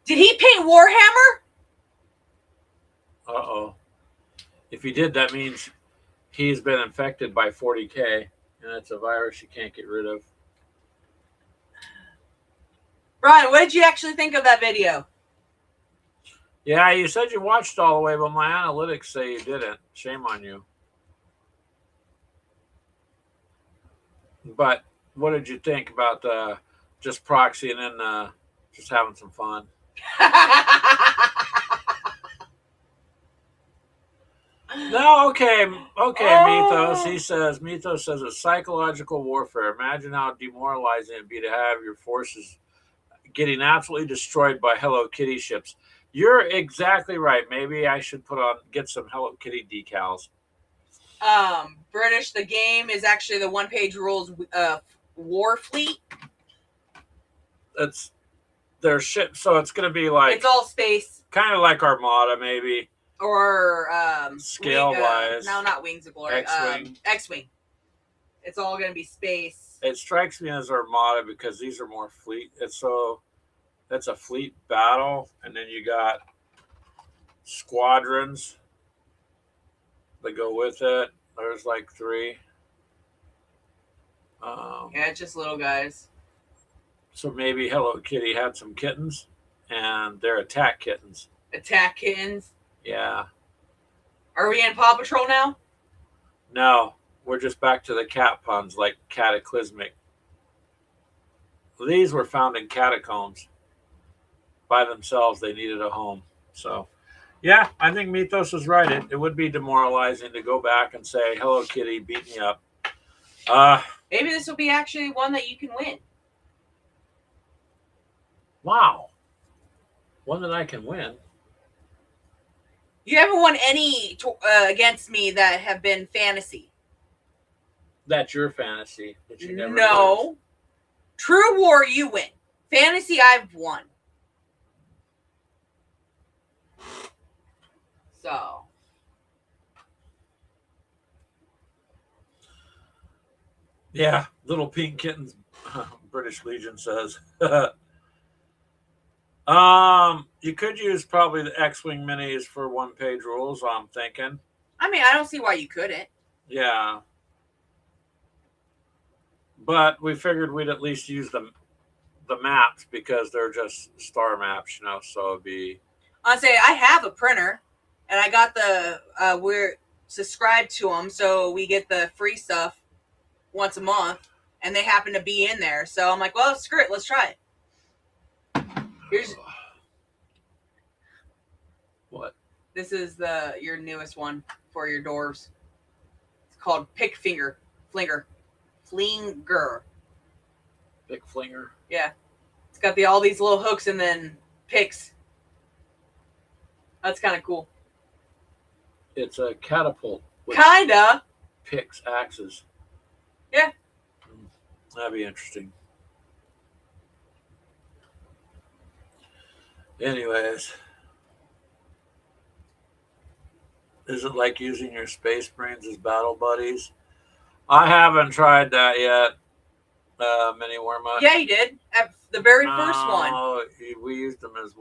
Did he paint Warhammer? Uh-oh. If he did, that means he's been infected by 40K, and it's a virus you can't get rid of. Brian, what did you actually think of that video? Yeah, you said you watched all the way, but my analytics say you didn't. Shame on you. But what did you think about just proxying and just having some fun? No, okay, Mythos. Mythos says it's psychological warfare. Imagine how demoralizing it'd be to have your forces getting absolutely destroyed by Hello Kitty ships. You're exactly right. Maybe I should get some Hello Kitty decals. British, the game is actually the one-page rules war fleet. It's their ship, so it's going to be like it's all space, kind of like Armada, maybe, or scale wise. No, not Wings of Glory. X-wing. It's all going to be space. It strikes me as Armada because these are more fleet. That's a fleet battle, and then you got squadrons that go with it. There's like 3. Yeah, it's just little guys. So maybe Hello Kitty had some kittens, and they're attack kittens. Attack kittens? Yeah. Are we in Paw Patrol now? No, we're just back to the cat puns, like cataclysmic. These were found in catacombs. By themselves, they needed a home. So, yeah, I think Mythos is right. It would be demoralizing to go back and say, Hello Kitty, beat me up. Maybe this will be actually one that you can win. Wow. One that I can win. You haven't won any against me that have been fantasy. That's your fantasy. That you never no. Lose. True War, you win. Fantasy, I've won. So. Yeah, little pink kittens, British Legion says. You could use probably the X-Wing minis for one-page rules, I'm thinking. I mean, I don't see why you couldn't. Yeah. But we figured we'd at least use the maps because they're just star maps, so it'd be... I'll say I have a printer, and I got we're subscribed to them, so we get the free stuff once a month, and they happen to be in there. So I'm like, well, screw it, let's try it. Here's... What? This is your newest one for your doors. It's called Flinger. Big Flinger. Yeah. It's got all these little hooks and then Picks. That's kind of cool. It's a catapult with Kinda. picks, axes. Yeah. That'd be interesting. Anyways, is it like using your space marines as battle buddies? I haven't tried that yet. Mini Worma. Yeah, you did. At the very first one. No, we used them as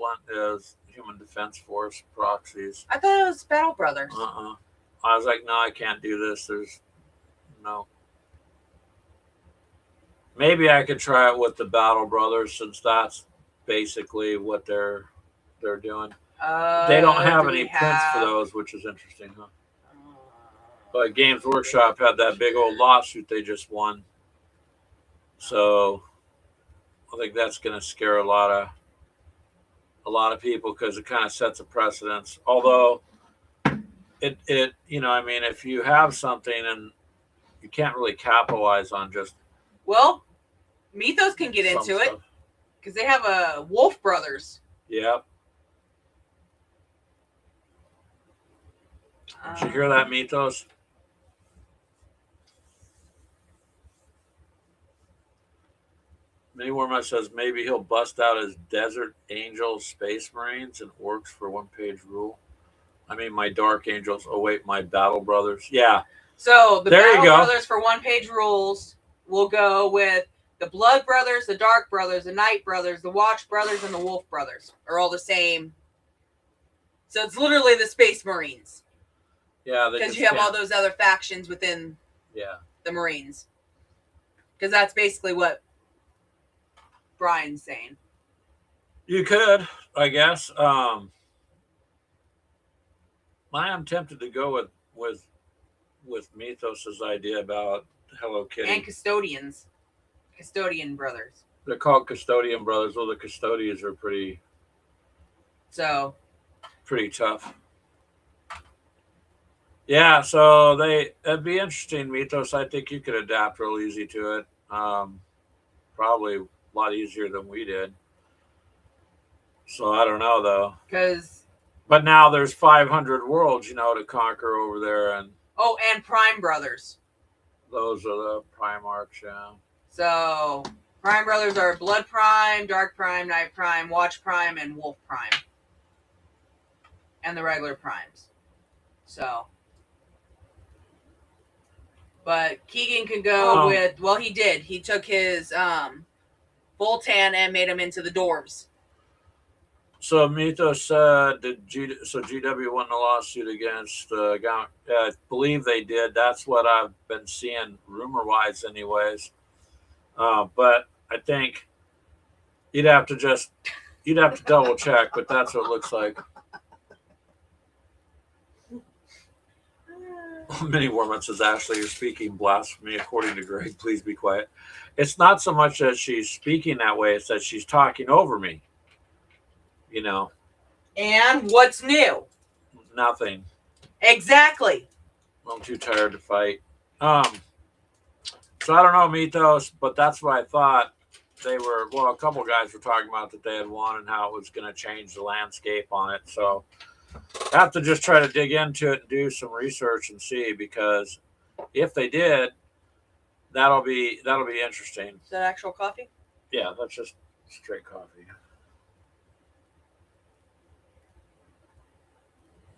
human defense force proxies. I thought it was Battle Brothers. I was like, no, I can't do this. There's no. Maybe I could try it with the Battle Brothers since that's basically what they're doing. They don't have any prints for those, which is interesting, huh? But Games Workshop had that big old lawsuit they just won, so I think that's going to scare a lot of people because it kind of sets a precedence. Although it I mean, if you have something and you can't really capitalize on just Mythos can get into stuff. it because they have a Wolf Brothers. Yep. Did you hear that, Mythos? Mini Worma says maybe he'll bust out his Desert Angels, Space Marines, and Orcs for one-page rule. I mean, my Dark Angels. Oh, wait, my Battle Brothers. Yeah. So the Battle Brothers for one-page rules will go with the Blood Brothers, the Dark Brothers, the Night Brothers, the Watch Brothers, and the Wolf Brothers are all the same. So it's literally the Space Marines. Yeah. Because you have all those other factions within the Marines. Because that's basically what Brian's saying. You could, I guess. I am tempted to go with Mythos's idea about Hello Kitty and Custodian Brothers. They're called Custodian Brothers. Well, the Custodians are pretty tough. Yeah, so it'd be interesting, Mythos. I think you could adapt real easy to it. Probably a lot easier than we did. So I don't know though. But now there's 500 worlds, to conquer over there, and Prime Brothers. Those are the Primarchs, yeah. So Prime Brothers are Blood Prime, Dark Prime, Night Prime, Watch Prime, and Wolf Prime, and the regular Primes. So, but Keegan can go with. Well, he did. He took his Voltan and made him into the Dwarves. So Mythos said, GW won the lawsuit against I believe they did. That's what I've been seeing rumor-wise anyways. But I think you'd have to double check, but that's what it looks like. Mini Warman says, Ashley, you're speaking blasphemy according to Greg. Please be quiet. It's not so much that she's speaking that way, it's that she's talking over me. And what's new? Nothing. Exactly. I'm too tired to fight. So I don't know, Mythos, but that's what I thought they were. Well, a couple guys were talking about that they had won and how it was going to change the landscape on it. So I have to just try to dig into it and do some research and see, because if they did, that'll be interesting. Is that actual coffee? Yeah, that's just straight coffee.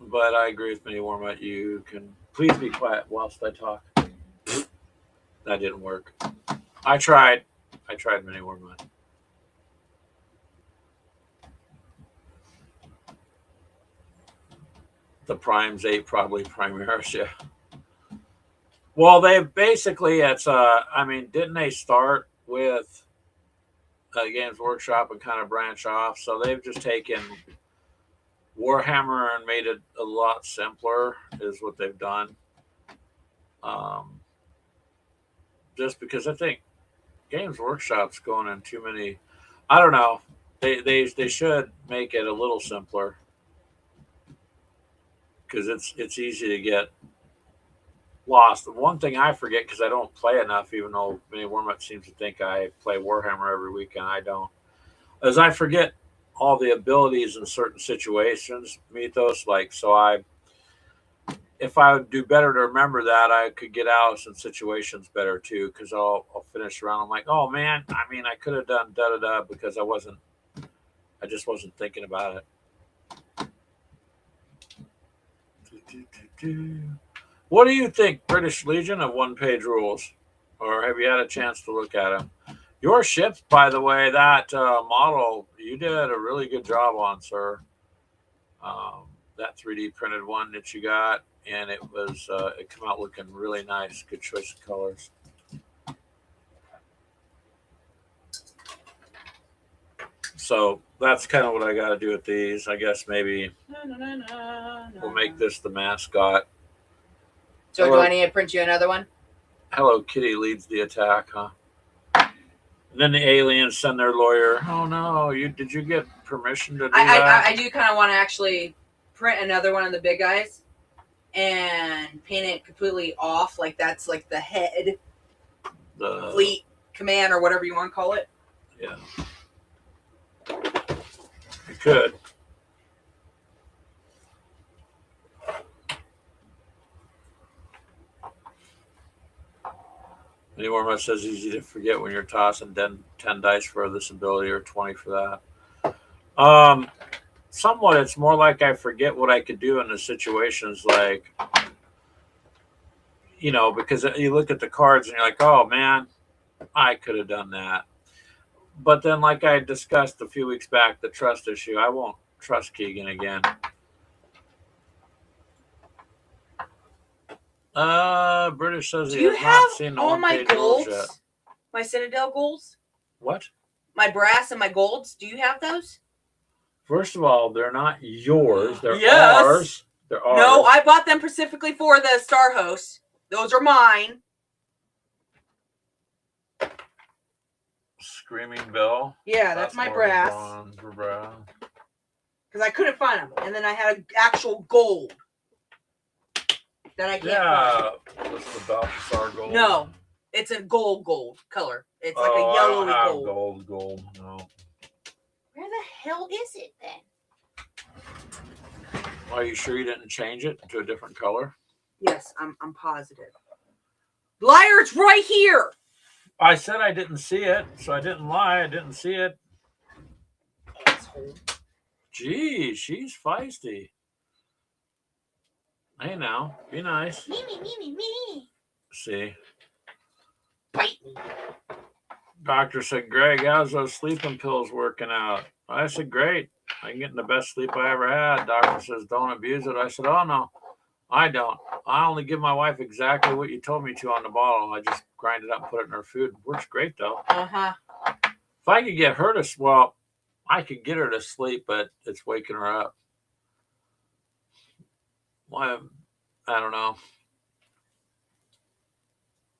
But I agree with Mini Warm. You can please be quiet whilst I talk. That didn't work. I tried Mini Warm. The Primes 8 probably Primaris, yeah. Well, they basically, didn't they start with Games Workshop and kind of branch off? So they've just taken Warhammer and made it a lot simpler, is what they've done. Just because I think Games Workshop's going in too many. I don't know. They should make it a little simpler, because it's easy to get lost. The one thing I forget, because I don't play enough, even though Mini Warmup seems to think I play Warhammer every weekend, I don't, is I forget all the abilities in certain situations, Mythos. Like, if I would do better to remember that, I could get out of some situations better too. Because I'll finish around. I'm like, oh man, I mean, I could have done da da da because I just wasn't thinking about it. What do you think, British Legion, of one-page rules, or have you had a chance to look at them? Your ships, by the way, that model you did a really good job on, sir. That 3D printed one that you got, and it came out looking really nice. Good choice of colors. So that's kind of what I got to do with these. I guess maybe we'll make this the mascot. So do I need to print you another one? Hello Kitty leads the attack, huh? And then the aliens send their lawyer. Oh no! Did you get permission to do that? I do kind of want to actually print another one of the big guys and paint it completely off, like that's like the head, the fleet command or whatever you want to call it. Yeah, you could. Anyone says easy to forget when you're tossing 10 dice for this ability or 20 for that. Somewhat, it's more like I forget what I could do in the situations, like, because you look at the cards and you're like, oh man, I could have done that. But then, like I discussed a few weeks back, the trust issue, I won't trust Keegan again. British says he has not seen all my golds yet. My Citadel golds? What? My brass and my golds. Do you have those? First of all, they're not yours. They're ours. They're ours. No, I bought them specifically for the Star Host. Those are mine. Screaming Bell. Yeah, that's my brass. Because I couldn't find them. And then I had an actual gold that I can't find. Yeah, this is the Balthasar gold. No, it's a gold color. It's like a yellowy gold. Gold. No. Where the hell is it then? Are you sure you didn't change it to a different color? Yes, I'm positive. Liar, it's right here. I said I didn't see it, so I didn't lie. I didn't see it. Asshole. Gee, she's feisty. Hey now, be nice. Me. See. Bite me. Doctor said, Greg, how's those sleeping pills working out? I said, great. I'm getting the best sleep I ever had. Doctor says, don't abuse it. I said, oh, no, I don't. I only give my wife exactly what you told me to on the bottle. I just grind it up and put it in her food. Works great, though. Uh-huh. If I could get her to, well, I could get her to sleep, but it's waking her up. Why? I don't know.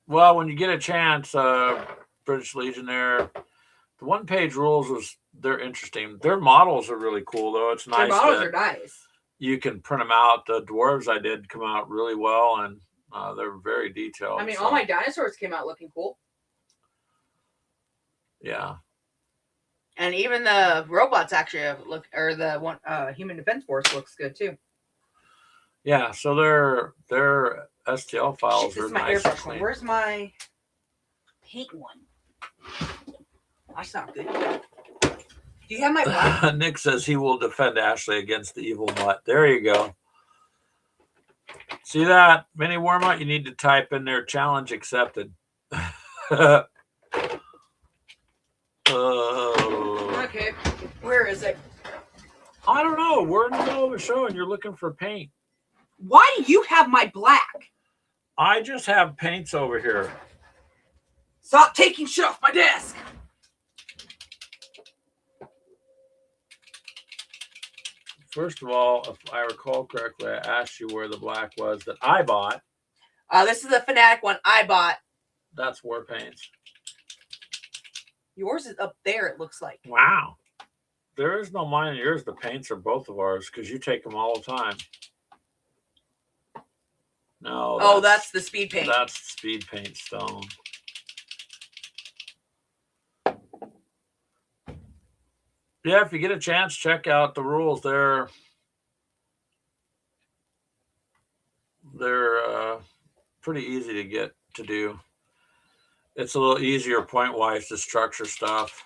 Well, when you get a chance, British Legion there, the one-page rules they're interesting. Their models are really cool, though. It's nice. Their models are nice. You can print them out. The dwarves I did come out really well, and they're very detailed. I mean, all my dinosaurs came out looking cool. Yeah. And even the robots actually look, or the one Human Defense Force looks good too. Yeah, so their STL files are nice. Where's my paint one? That's not good. Do you have my black? Nick says he will defend Ashley against the evil mutt. There you go. See that? Mini Warmutt, you need to type in there challenge accepted. Okay, where is it? I don't know. We're in the middle of a show and you're looking for paint. Why do you have my black? I just have paints over here. Stop taking shit off my desk. First of all, if I recall correctly, I asked you where the black was that I bought. This is the Fanatic one I bought. That's war paints. Yours is up there, it looks like. Wow. There is no mine and yours. The paints are both of ours because you take them all the time. No. Oh, that's the speed paint. That's speed paint stone. Yeah, if you get a chance, check out the rules. They're pretty easy to get to do. It's a little easier point wise to structure stuff.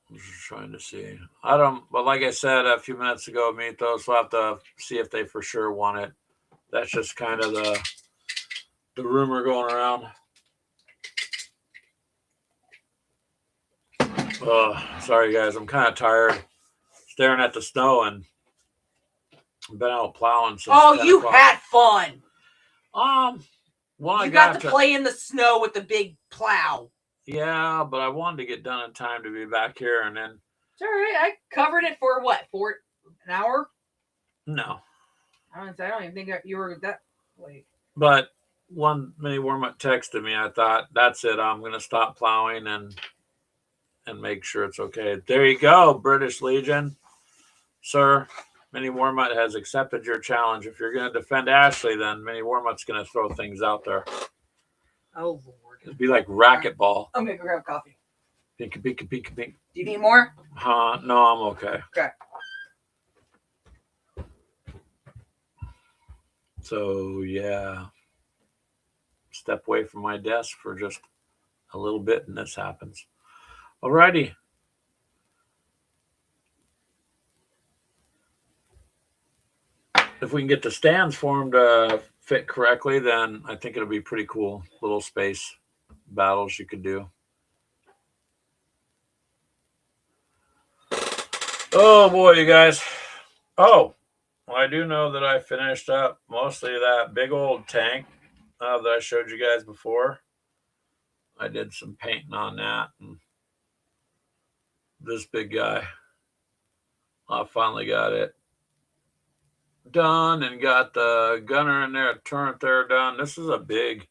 I'm just trying to see. I don't, but like I said a few minutes ago, Mythos, we'll have to see if they for sure want it. That's just kind of the rumor going around. Sorry guys, I'm kind of tired staring at the snow and been out plowing since. Oh, 10 you o'clock. had fun. Well, you got to play in the snow with the big plow. Yeah, but I wanted to get done in time to be back here, and then. It's all right. I covered it for what? An hour? No. I don't even think you were that late. But one mini warm-up texted me. I thought, that's it. I'm going to stop plowing and make sure it's okay. There you go, British Legion. Sir, Mini Warmut has accepted your challenge. If you're going to defend Ashley, then Mini Warmut's going to throw things out there. Oh, Lord. It'd be like racquetball. I'm going to go grab coffee. Pink, pink, pink, pink. Do you need more? No, I'm okay. Okay. So, yeah. Step away from my desk for just a little bit, and this happens. Alrighty. If we can get the stands formed to fit correctly, then I think it'll be pretty cool. Little space battles you could do. Oh boy, you guys. Oh, well, I do know that I finished up mostly that big old tank that I showed you guys before. I did some painting on that, and this big guy, I finally got it done and got the gunner in there, turret there done. This is a big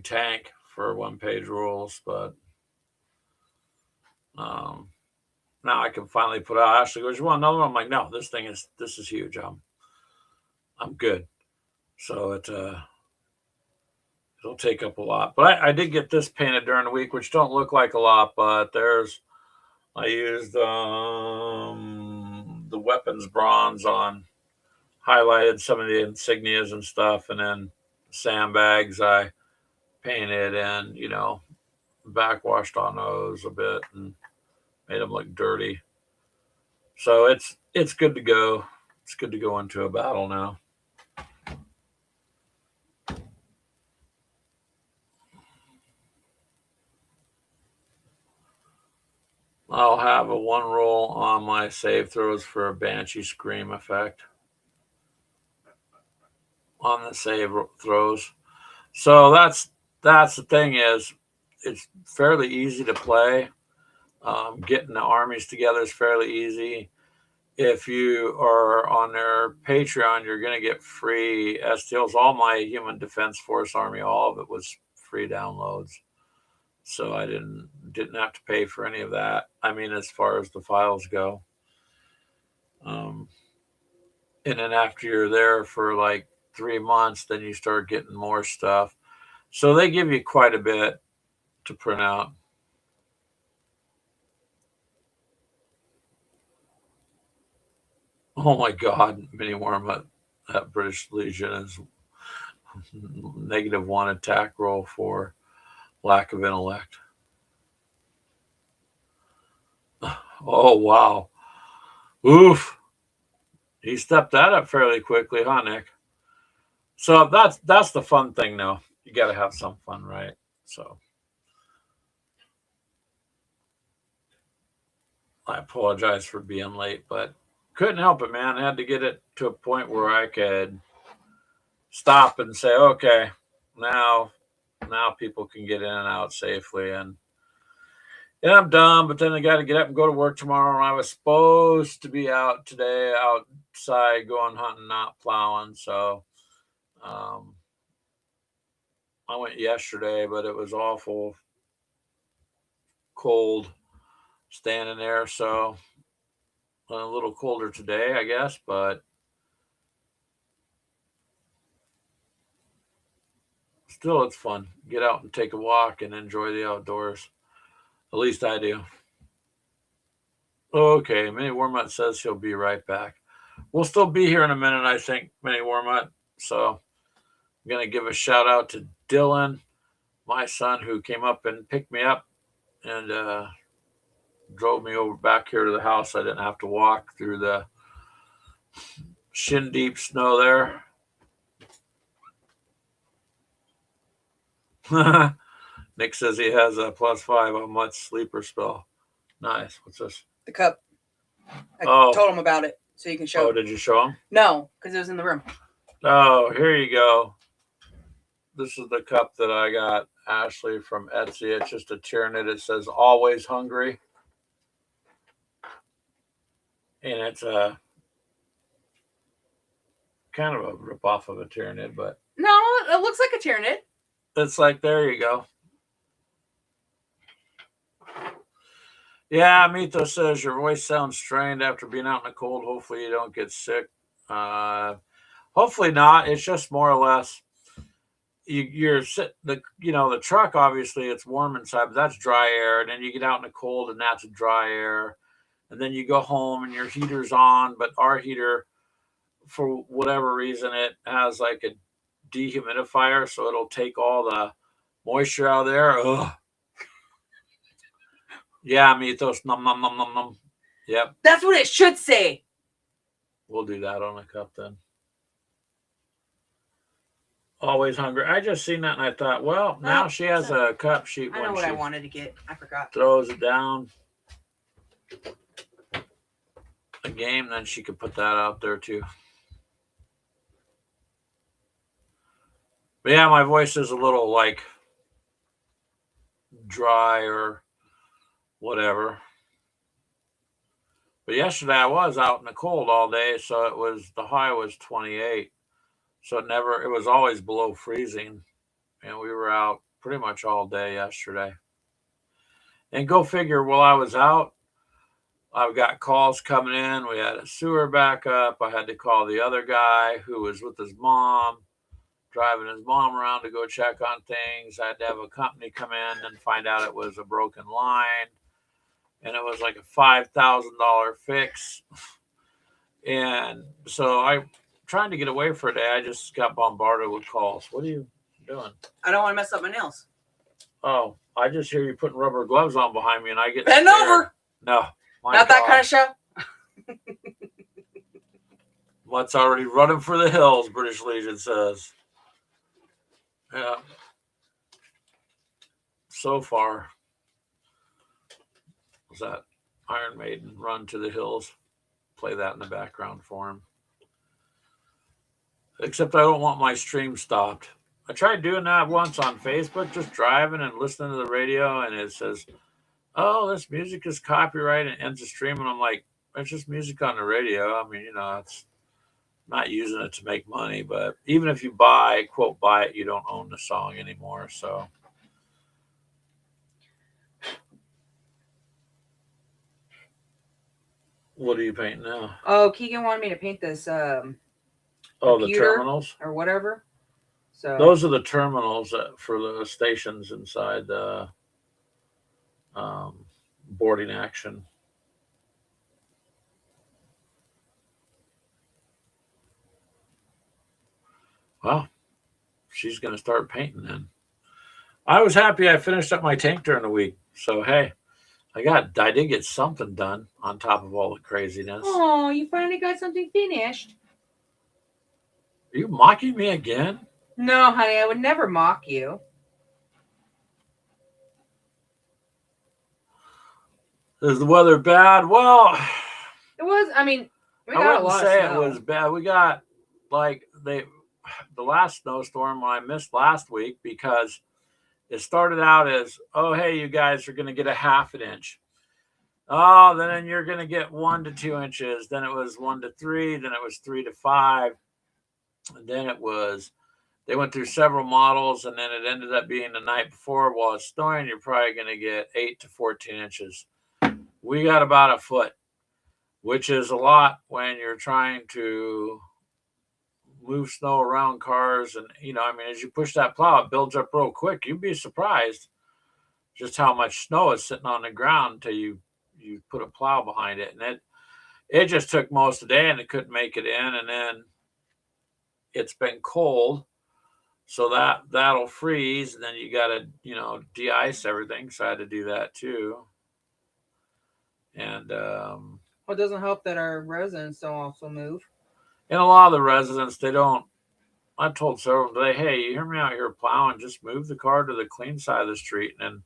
tank for one-page rules, but now I can finally put out. Ashley goes, "You want another one?" I'm like, "No, this is huge. I'm good." So it'll take up a lot. But I did get this painted during the week, which don't look like a lot, but I used the weapons bronze on, highlighted some of the insignias and stuff, and then sandbags I painted and, backwashed on those a bit and made them look dirty. So it's good to go. It's good to go into a battle now. I'll have a one roll on my save throws for a Banshee Scream effect on the save throws. So that's the thing is, it's fairly easy to play. Getting the armies together is fairly easy. If you are on their Patreon, you're going to get free STLs. All my Human Defense Force army, all of it was free downloads. So I didn't have to pay for any of that. I mean, as far as the files go. And then after you're there for like 3 months, then you start getting more stuff. So they give you quite a bit to print out. Oh my God, Mini Worm at British Legion is -1 attack roll for lack of intellect. Oh wow. Oof. He stepped that up fairly quickly, huh, Nick? So that's the fun thing though. You gotta have some fun, right? So I apologize for being late, but couldn't help it, man. I had to get it to a point where I could stop and say, okay, now people can get in and out safely, and I'm done. But then I got to get up and go to work tomorrow. And I was supposed to be out today, outside going hunting, not plowing. So I went yesterday, but it was awful cold standing there. So a little colder today, I guess, but still, it's fun. Get out and take a walk and enjoy the outdoors. At least I do. Okay, Minnie Wormut says he'll be right back. We'll still be here in a minute, I think, Minnie Wormut. So I'm going to give a shout out to Dylan, my son, who came up and picked me up and drove me over back here to the house. I didn't have to walk through the shin deep snow there. Nick says he has a +5 on Mutt's sleeper spell. Nice. What's this? The cup. I told him about it, so you can show. Oh, did you show him? No, because it was in the room. Oh, here you go. This is the cup that I got, Ashley, from Etsy. It's just a Tyranid. It says "Always Hungry," and it's a kind of a ripoff of a Tyranid, but no, it looks like a Tyranid. It's like, there you go. Yeah, Mito says your voice sounds strained after being out in the cold. Hopefully you don't get sick. Hopefully not. It's just more or less you're the truck. Obviously, it's warm inside, but that's dry air. And then you get out in the cold, and that's dry air. And then you go home, and your heater's on. But our heater, for whatever reason, it has like a dehumidifier, so it'll take all the moisture out of there. Ugh. Yeah, Mythos, num num num num num. Yep. That's what it should say. We'll do that on a cup then. Always hungry. I just seen that and I thought, well, now she has a cup sheet. I know what I wanted to get. I forgot. Throws it down. A game, then she could put that out there too. But yeah, my voice is a little like dry or whatever. But yesterday I was out in the cold all day, so the high was 28. So it was always below freezing. And we were out pretty much all day yesterday. And go figure, while I was out, I've got calls coming in. We had a sewer backup. I had to call the other guy who was with his mom, driving his mom around to go check on things. I had to have a company come in and find out it was a broken line. And it was like a $5,000 fix. And so I'm trying to get away for a day. I just got bombarded with calls. What are you doing? I don't want to mess up my nails. Oh, I just hear you putting rubber gloves on behind me and I get Bend scared. over. No. Not that kind of show. Mutt's already running for the hills, British Legion says. Yeah. So far. Was that Iron Maiden, Run to the Hills? Play that in the background for him. Except I don't want my stream stopped. I tried doing that once on Facebook, just driving and listening to the radio, and it says, oh, this music is copyrighted, and ends the stream. And I'm like, it's just music on the radio. I mean, it's not using it to make money. But even if you quote, buy it, you don't own the song anymore. So. What are you painting now? Oh, Keegan wanted me to paint this. The terminals or whatever. So those are the terminals for the stations inside the boarding action. Well, she's going to start painting then. I was happy I finished up my tank during the week. So, hey. I did get something done on top of all the craziness. Oh, you finally got something finished. Are you mocking me again? No, honey, I would never mock you. Is the weather bad? Well, it was. I mean, we got a lot of snow. It was bad. We got the last snowstorm when I missed last week because it started out as, oh, hey, you guys are going to get a ½ an inch. Oh, then you're going to get 1 to 2 inches. Then it was 1 to 3. Then it was 3 to 5. And then they went through several models. And then it ended up being the night before, while it's snowing, you're probably going to get 8 to 14 inches. We got about a foot, which is a lot when you're trying to move snow around cars. And, I mean, as you push that plow, it builds up real quick. You'd be surprised just how much snow is sitting on the ground until you put a plow behind it. And it just took most of the day, and it couldn't make it in. And then it's been cold, so that'll freeze, and then you got to de-ice everything. So I had to do that too. And it doesn't help that our residents don't also move. And a lot of the residents, they don't. I told several today, hey, you hear me out here plowing? Just move the car to the clean side of the street, and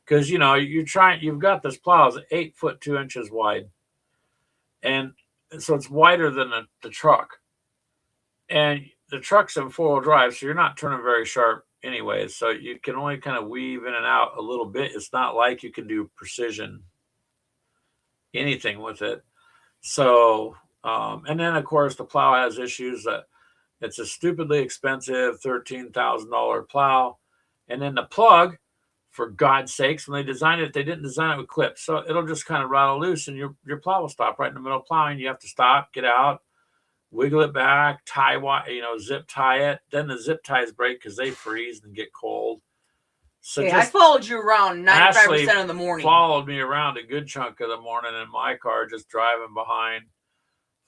because you've got this plow is 8 foot 2 inches wide, and so it's wider than the truck, and the truck's in 4-wheel drive, so you're not turning very sharp anyways. So you can only kind of weave in and out a little bit. It's not like you can do precision anything with it. So, and then of course the plow has issues that it's a stupidly expensive $13,000 plow, and then the plug, for God's sakes, when they designed it, they didn't design it with clips, so it'll just kind of rattle loose, and your plow will stop right in the middle of plowing. You have to stop, get out, wiggle it back, zip tie it. Then the zip ties break because they freeze and get cold. So I followed you around 95% of the morning. Followed me around a good chunk of the morning in my car, just driving behind,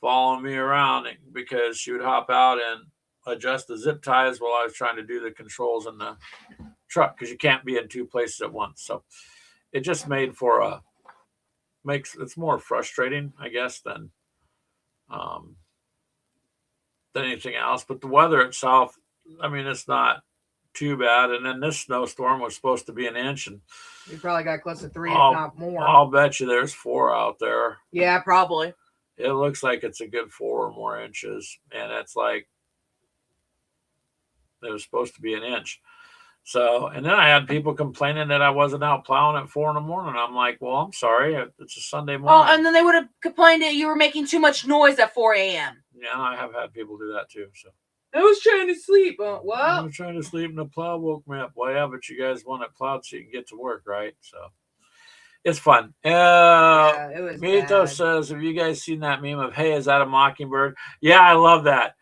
following me around because she would hop out and adjust the zip ties while I was trying to do the controls in the truck, because you can't be in two places at once. So it just made for it's more frustrating, I guess, than anything else. But the weather itself, I mean, it's not too bad. And then this snowstorm was supposed to be an inch, and we probably got close to 3, if not more. I'll bet you there's 4 out there. Yeah, probably. It looks like it's a good 4 or more inches, and it's like it was supposed to be an inch. So, and then I had people complaining that I wasn't out plowing at 4 a.m. I'm like, well, I'm sorry, it's a Sunday morning. Oh, and then they would have complained that you were making too much noise at 4 a.m. Yeah, I have had people do that too. So I was trying to sleep. Well, I was trying to sleep, and the plow woke me up. Well, yeah, but you guys want it plowed so you can get to work, right? So it's fun. Yeah, it was Mito says, have you guys seen that meme of, hey, is that a mockingbird? Yeah, I love that.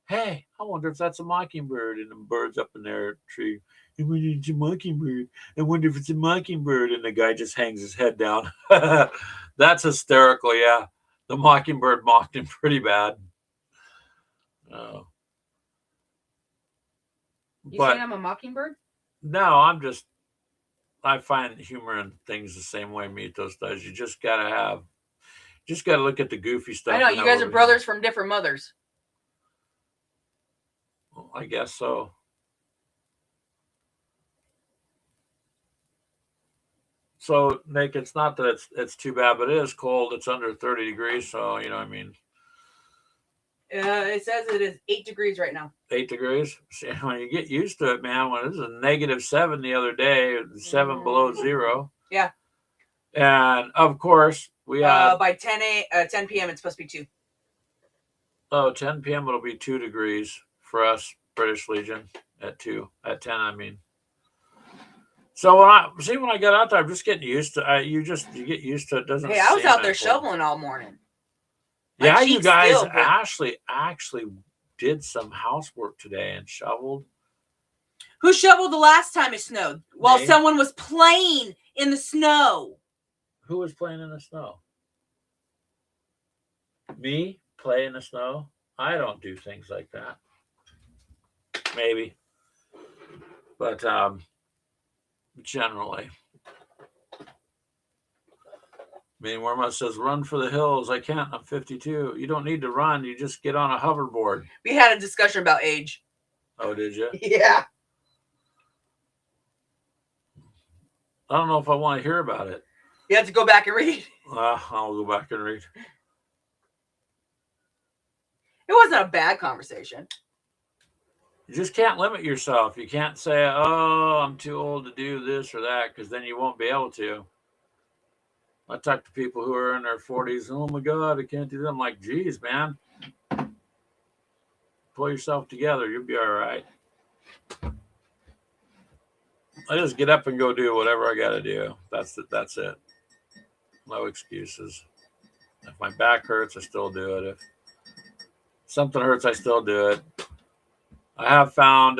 Hey, I wonder if that's a mockingbird, and the bird's up in their tree. I wonder if it's a mockingbird. I wonder if it's a mockingbird. And the guy just hangs his head down. That's hysterical, yeah. The mockingbird mocked him pretty bad. You saying I'm a mockingbird? No, I find humor in things the same way Mitos does. You just gotta look at the goofy stuff. I know, you guys are brothers from different mothers. Well, I guess so. So, Nick, it's not that it's too bad, but it is cold. It's under 30 degrees, so, I mean. It says it is 8 degrees right now. 8 degrees? See, when you get used to it, man, when it was a -7 the other day, 7 below zero. Yeah. And, of course, we have... by 10 p.m., it's supposed to be 2. Oh, 10 p.m. it'll be 2 degrees for us, British Legion, at 2. At 10, I mean. So when I got out there, I'm just getting used to it. You get used to it. Doesn't. Hey, I was out there shoveling all morning. Yeah, you guys actually did some housework today and shoveled. Who shoveled the last time it snowed? While someone was playing in the snow. Who was playing in the snow? Me? Play in the snow? I don't do things like that. Maybe. But generally. I mean, Worma says, run for the hills. I can't. I'm 52. You don't need to run. You just get on a hoverboard. We had a discussion about age. Oh, did you? Yeah. I don't know if I want to hear about it. You have to go back and read. I'll go back and read. It wasn't a bad conversation. You just can't limit yourself. You can't say, oh, I'm too old to do this or that, because then you won't be able to. I talk to people who are in their 40s. Oh, my God, I can't do that. I'm like, geez, man. Pull yourself together. You'll be all right. I just get up and go do whatever I got to do. That's it. No excuses. If my back hurts, I still do it. If something hurts, I still do it. I have found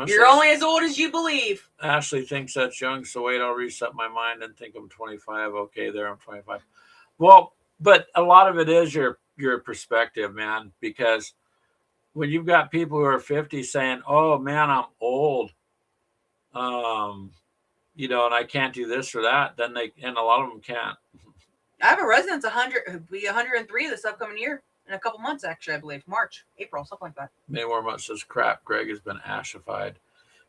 You're only as old as you believe. Ashley thinks that's young, so wait, I'll reset my mind and think I'm 25. Okay, there, I'm 25. Well, but a lot of it is your perspective, man, because when you've got people who are 50 saying, "Oh man, I'm old," um, and I can't do this or that, then and a lot of them can't. I have a residence 100, who'll be 103 this upcoming year in a couple months, actually, I believe. March, April, something like that. Maybe more much says, crap, Greg has been ashified.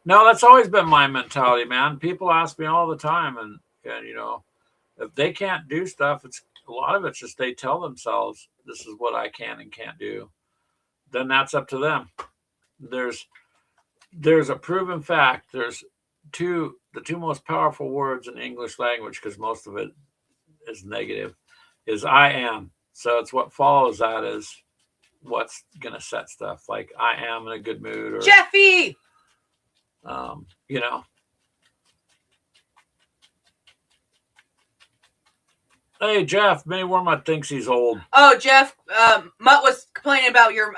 No, that's always been my mentality, man. People ask me all the time, and if they can't do stuff, it's a lot of it's just they tell themselves this is what I can and can't do. Then that's up to them. There's a proven fact. There's the two most powerful words in English language, because most of it is negative, is I am. So it's what follows that is what's gonna set stuff, like I am in a good mood, or Jeffy. Hey Jeff, Minnie Wormutt thinks he's old. Oh, Jeff, Mutt was complaining about your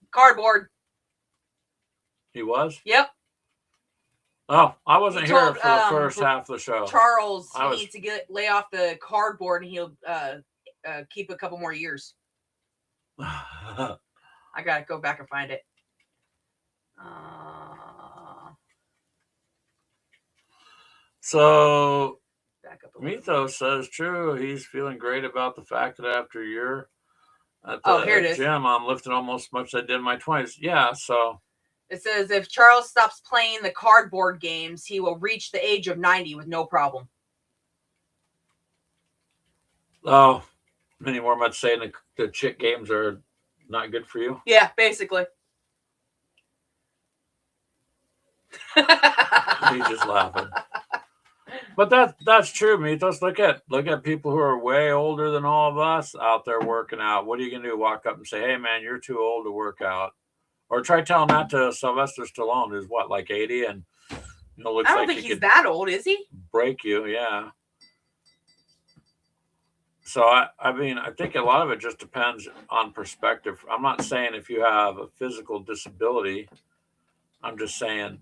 cardboard. He was? Yep. Oh, I wasn't here for the first half of the show. Charles, needs to lay off the cardboard, and he'll keep a couple more years. I gotta go back and find it. So, Mythos says, true, he's feeling great about the fact that after a year at the gym, I'm lifting almost as much as I did in my 20s. Yeah, so. It says, if Charles stops playing the cardboard games, he will reach the age of 90 with no problem. Oh, many more much saying the chit games are not good for you? Yeah, basically. He's just laughing. But that's true, Mythos. Look at people who are way older than all of us out there working out. What are you gonna do? Walk up and say, "Hey, man, you're too old to work out," or try telling that to Sylvester Stallone, who's what, like 80, and looks I don't think he's that old, is he? Break you, yeah. So I mean, I think a lot of it just depends on perspective. I'm not saying if you have a physical disability. I'm just saying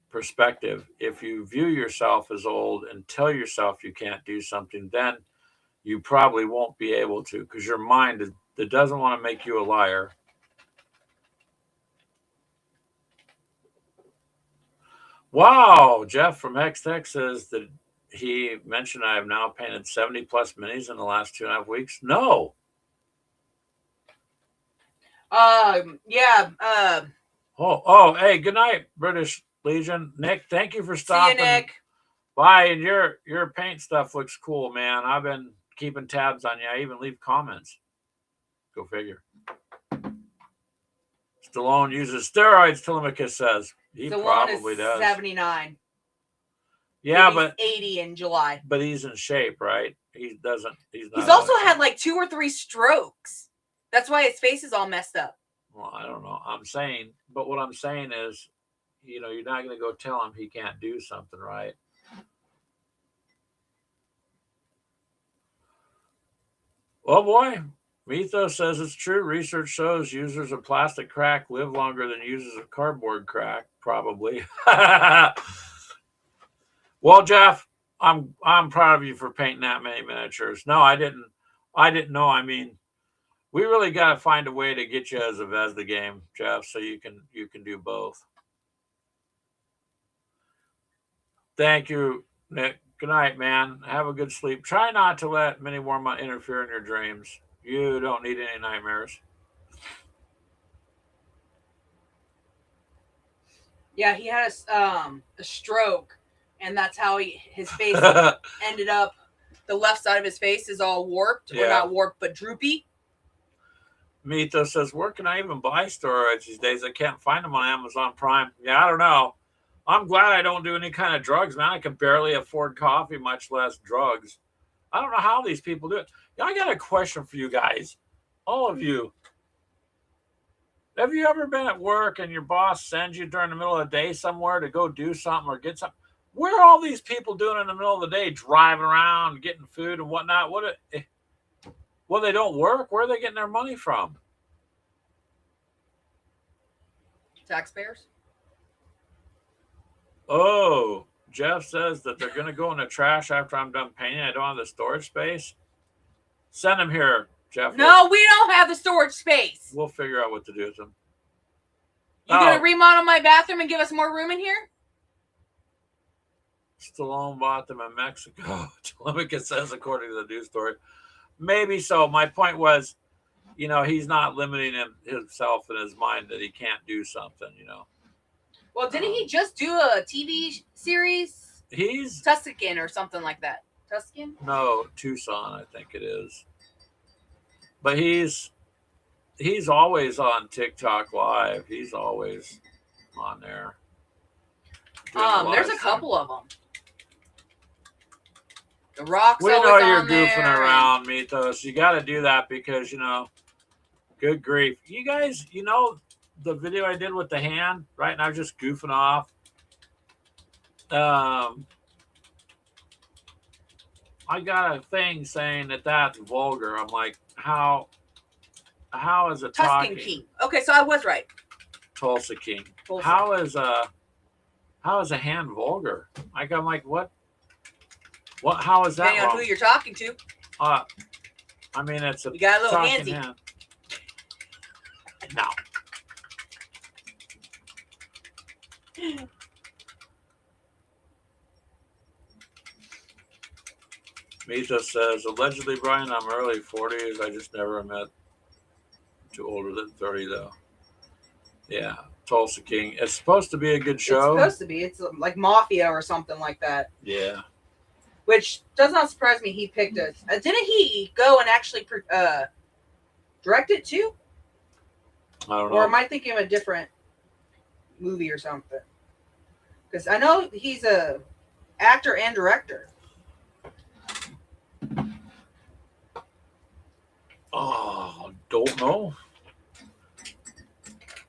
perspective. If you view yourself as old and tell yourself you can't do something, then you probably won't be able to, because your mind it doesn't want to make you a liar. Wow, Jeff from Hextech says that he mentioned I have now painted 70 plus minis in the last 2.5 weeks. No. Yeah. Hey, good night, British Legion. Nick, thank you for stopping. See you, Nick. Bye. And your paint stuff looks cool, man. I've been keeping tabs on you. I even leave comments. Go figure. Stallone uses steroids, Telemachus says. He Stallone probably does. 79. Yeah, but 80 in July. But he's in shape, right? He's not. He's also had like 2 or 3 strokes. That's why his face is all messed up. Well, I don't know. What I'm saying is, you're not going to go tell him he can't do something, right? Oh boy, Mythos says it's true. Research shows users of plastic crack live longer than users of cardboard crack, probably. Well, Jeff, I'm proud of you for painting that many miniatures. No, I didn't know. I mean, we really got to find a way to get you as a Vesda game, Jeff, so you can do both. Thank you, Nick. Good night, man. Have a good sleep. Try not to let Minnie Wormutt interfere in your dreams. You don't need any nightmares. Yeah, he had a stroke, and that's how his face ended up. The left side of his face is all warped, or not warped, but droopy. Mita says, where can I even buy steroids these days? I can't find them on Amazon Prime. Yeah, I don't know. I'm glad I don't do any kind of drugs, man. I can barely afford coffee, much less drugs. I don't know how these people do it. Yeah, I got a question for you guys. All of you. Have you ever been at work and your boss sends you during the middle of the day somewhere to go do something or get something? What are all these people doing in the middle of the day, driving around, getting food and whatnot? Well, they don't work. Where are they getting their money from? Taxpayers. Oh, Jeff says that they're going to go in the trash after I'm done painting. I don't have the storage space. Send them here, Jeff. No, we don't have the storage space. We'll figure out what to do with them. You gonna remodel my bathroom and give us more room in here? Stallone bought them in Mexico. Telemachus says, according to the news story. Maybe so. My point was, he's not limiting himself in his mind that he can't do something, Well, didn't he just do a TV series? He's Tuscan or something like that. Tuscan? No, Tucson, I think it is. But he's always on TikTok Live. He's always on there. There's a couple of them. The Rock's we always know you're on goofing there around, Mythos. You got to do that because, good grief. You guys, the video I did with the hand, right? And I was just goofing off. I got a thing saying that that's vulgar. I'm like, how is it Tuscan talking? King. Okay, so I was right. Tulsa King. Tulsa. How is a hand vulgar? I'm like, what? What? How is that? Depending on who you're talking to. I mean, it's a. You got a little talking handsy. hand. No. Mita says, allegedly, Brian, I'm early 40s. I just never met. Too older than 30, though. Yeah, Tulsa King. It's supposed to be a good show. It's supposed to be. It's like Mafia or something like that. Yeah. Which does not surprise me. He picked it. Didn't he go and actually direct it too? I don't know. Or am I thinking of a different movie or something? Because I know he's a actor and director. Oh, don't know.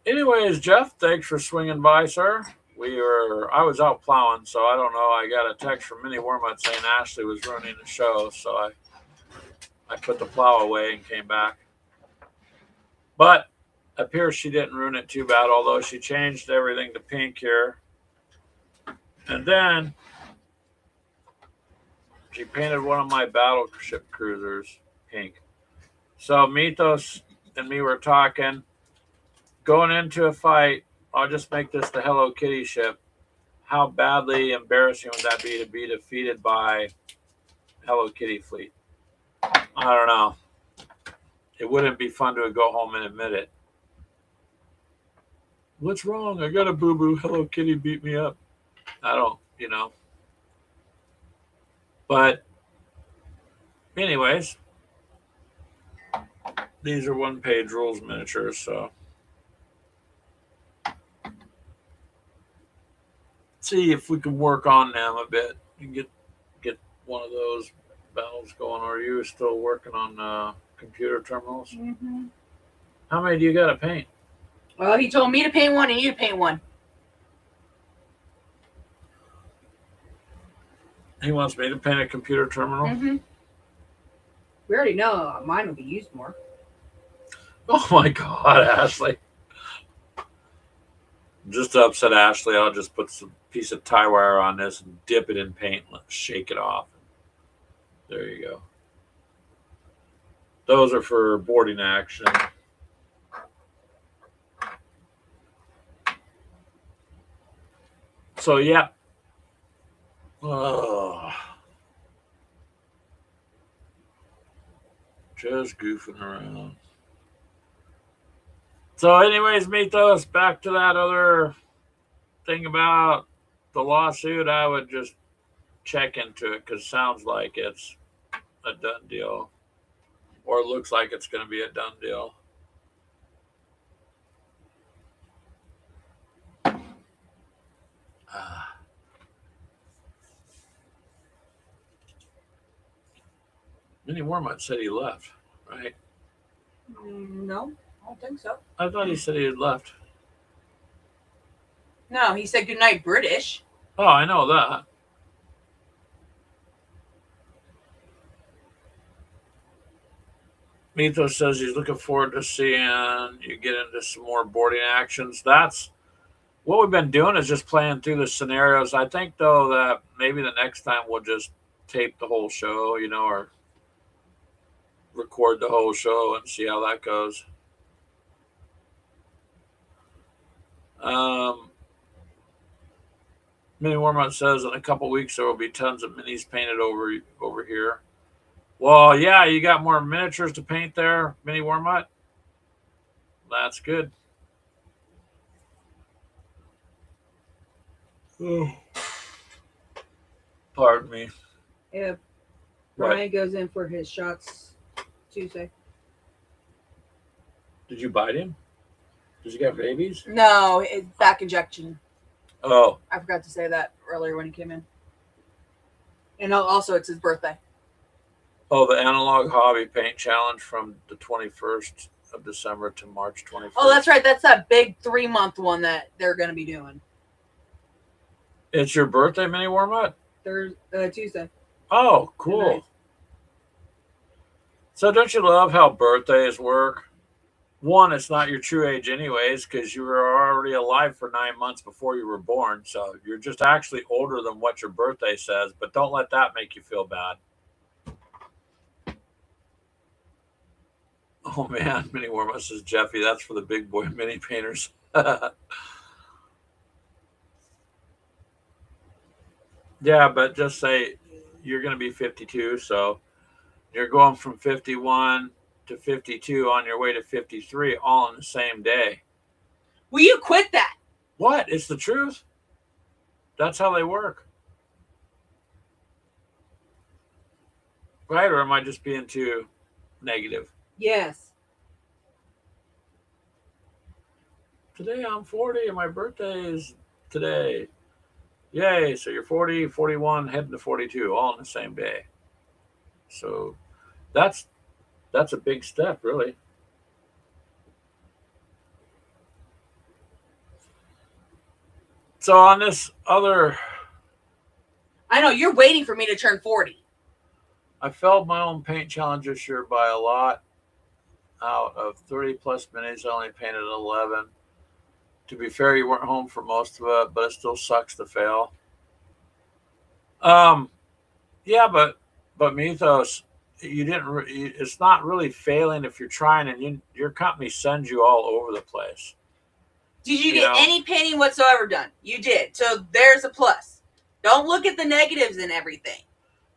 Anyways, Jeff, thanks for swinging by, sir. I was out plowing, so I don't know. I got a text from Minnie Wormuth saying Ashley was ruining the show, so I put the plow away and came back. But it appears she didn't ruin it too bad, although she changed everything to pink here. And then she painted one of my battleship cruisers pink. So Mythos and me were talking. Going into a fight, I'll just make this the Hello Kitty ship. How badly embarrassing would that be to be defeated by Hello Kitty fleet? I don't know. It wouldn't be fun to go home and admit it. What's wrong? I got a boo-boo. Hello Kitty beat me up. I don't, But anyways, these are one-page rules miniatures, so. See if we can work on them a bit and get one of those battles going. Are you still working on computer terminals? Mm-hmm. How many do you got to paint? Well, he told me to paint one and you to paint one. He wants me to paint a computer terminal? Mm-hmm. We already know mine will be used more. Oh my God, Ashley. Just to upset Ashley, I'll just put some piece of tie wire on this and dip it in paint and shake it off. There you go. Those are for boarding action. So, yeah. Just goofing around. So anyways, Mythos, back to that other thing about the lawsuit. I would just check into it because it sounds like it's a done deal. Or it looks like it's going to be a done deal. Minnie Wormuth said he left, right? No, I don't think so. I thought he said he had left. No, he said goodnight, British. Oh, I know that. Mythos says he's looking forward to seeing you get into some more boarding actions. That's what we've been doing is just playing through the scenarios. I think though that maybe the next time we'll just tape the whole show, or record the whole show and see how that goes. Um, Mini Warmont says in a couple weeks there will be tons of minis painted over here. Well, yeah, you got more miniatures to paint there, Mini Warmont. That's good. Oh. Pardon me. Yeah. What? Brian goes in for his shots Tuesday. Did you bite him? Did you get rabies? No, it's back injection. Oh. I forgot to say that earlier when he came in. And also, it's his birthday. Oh, the Analog Hobby Paint Challenge from the 21st of December to March 21st. Oh, that's right. That's that big 3-month one that they're going to be doing. It's your birthday, Mini Warmut? Tuesday. Oh, cool. Nice. So don't you love how birthdays work? One, it's not your true age anyways, because you were already alive for 9 months before you were born. So you're just actually older than what your birthday says, but don't let that make you feel bad. Oh, man. Mini Warmut says, Jeffy, that's for the big boy mini painters. Yeah, but just say you're going to be 52, so you're going from 51 to 52 on your way to 53 all in the same day. Will you quit that? What? It's the truth. That's how they work. Right? Or am I just being too negative? Yes. Today I'm 40 and my birthday is today. Yay. So you're 40, 41, heading to 42 all in the same day. So that's a big step, really. So on this other... I know, you're waiting for me to turn 40. I failed my own paint challenge this year by a lot. Out of 30 plus minis, I only painted 11. To be fair, you weren't home for most of it, but it still sucks to fail. Yeah, but Mythos, you didn't. It's not really failing if you're trying, and your company sends you all over the place. Did you get any painting whatsoever done? You did. So there's a plus. Don't look at the negatives and everything.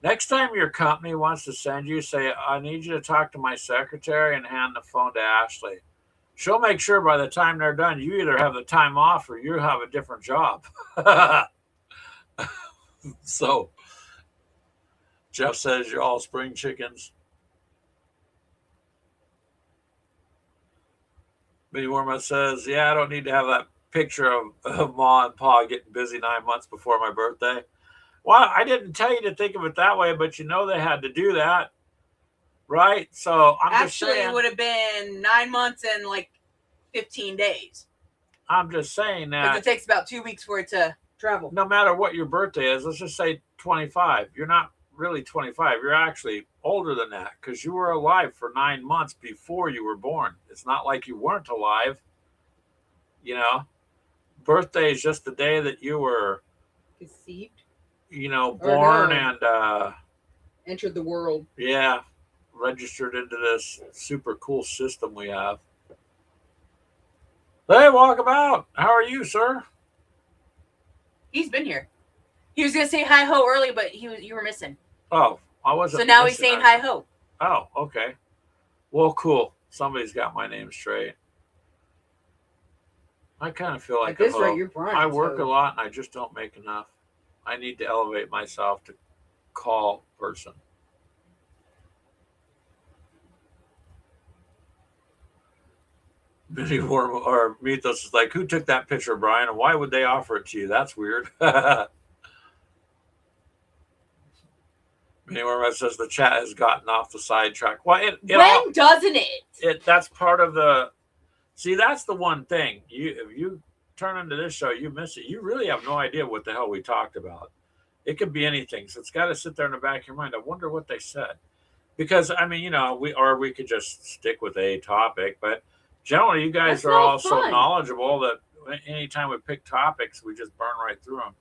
Next time your company wants to send you, say, I need you to talk to my secretary and hand the phone to Ashley. She'll make sure by the time they're done, you either have the time off or you have a different job. So, Jeff says you're all spring chickens. Minnie Warma says, yeah, I don't need to have that picture of Ma and Pa getting busy 9 months before my birthday. Well, I didn't tell you to think of it that way, but they had to do that. Right? So I'm just saying. Actually, it would have been 9 months and like 15 days. I'm just saying that. Because it takes about 2 weeks for it to travel. No matter what your birthday is, let's just say 25. You're not really 25. You're actually older than that because you were alive for 9 months before you were born. It's not like you weren't alive. Birthday is just the day that you were conceived. Born and entered the world. Yeah, registered into this super cool system we have. Hey, walkabout. How are you, sir? He's been here. He was gonna say hi ho early, but you were missing. Oh, I wasn't. So now he's saying hi ho. Oh, okay. Well, cool. Somebody's got my name straight. I kind of feel like at this rate, you're Brian, I work a lot and I just don't make enough. I need to elevate myself to call person. Billy Warm or Mythos is like, who took that picture, Brian, and why would they offer it to you? That's weird. Billy Warm says the chat has gotten off the sidetrack. Well, when doesn't it? That's part of the. See, that's the one thing. If you turn into this show, you miss it. You really have no idea what the hell we talked about. It could be anything. So it's got to sit there in the back of your mind. I wonder what they said. because I mean, we could just stick with a topic, but generally, you guys That's are no all so fun. knowledgeable that anytime we pick topics, we just burn right through them.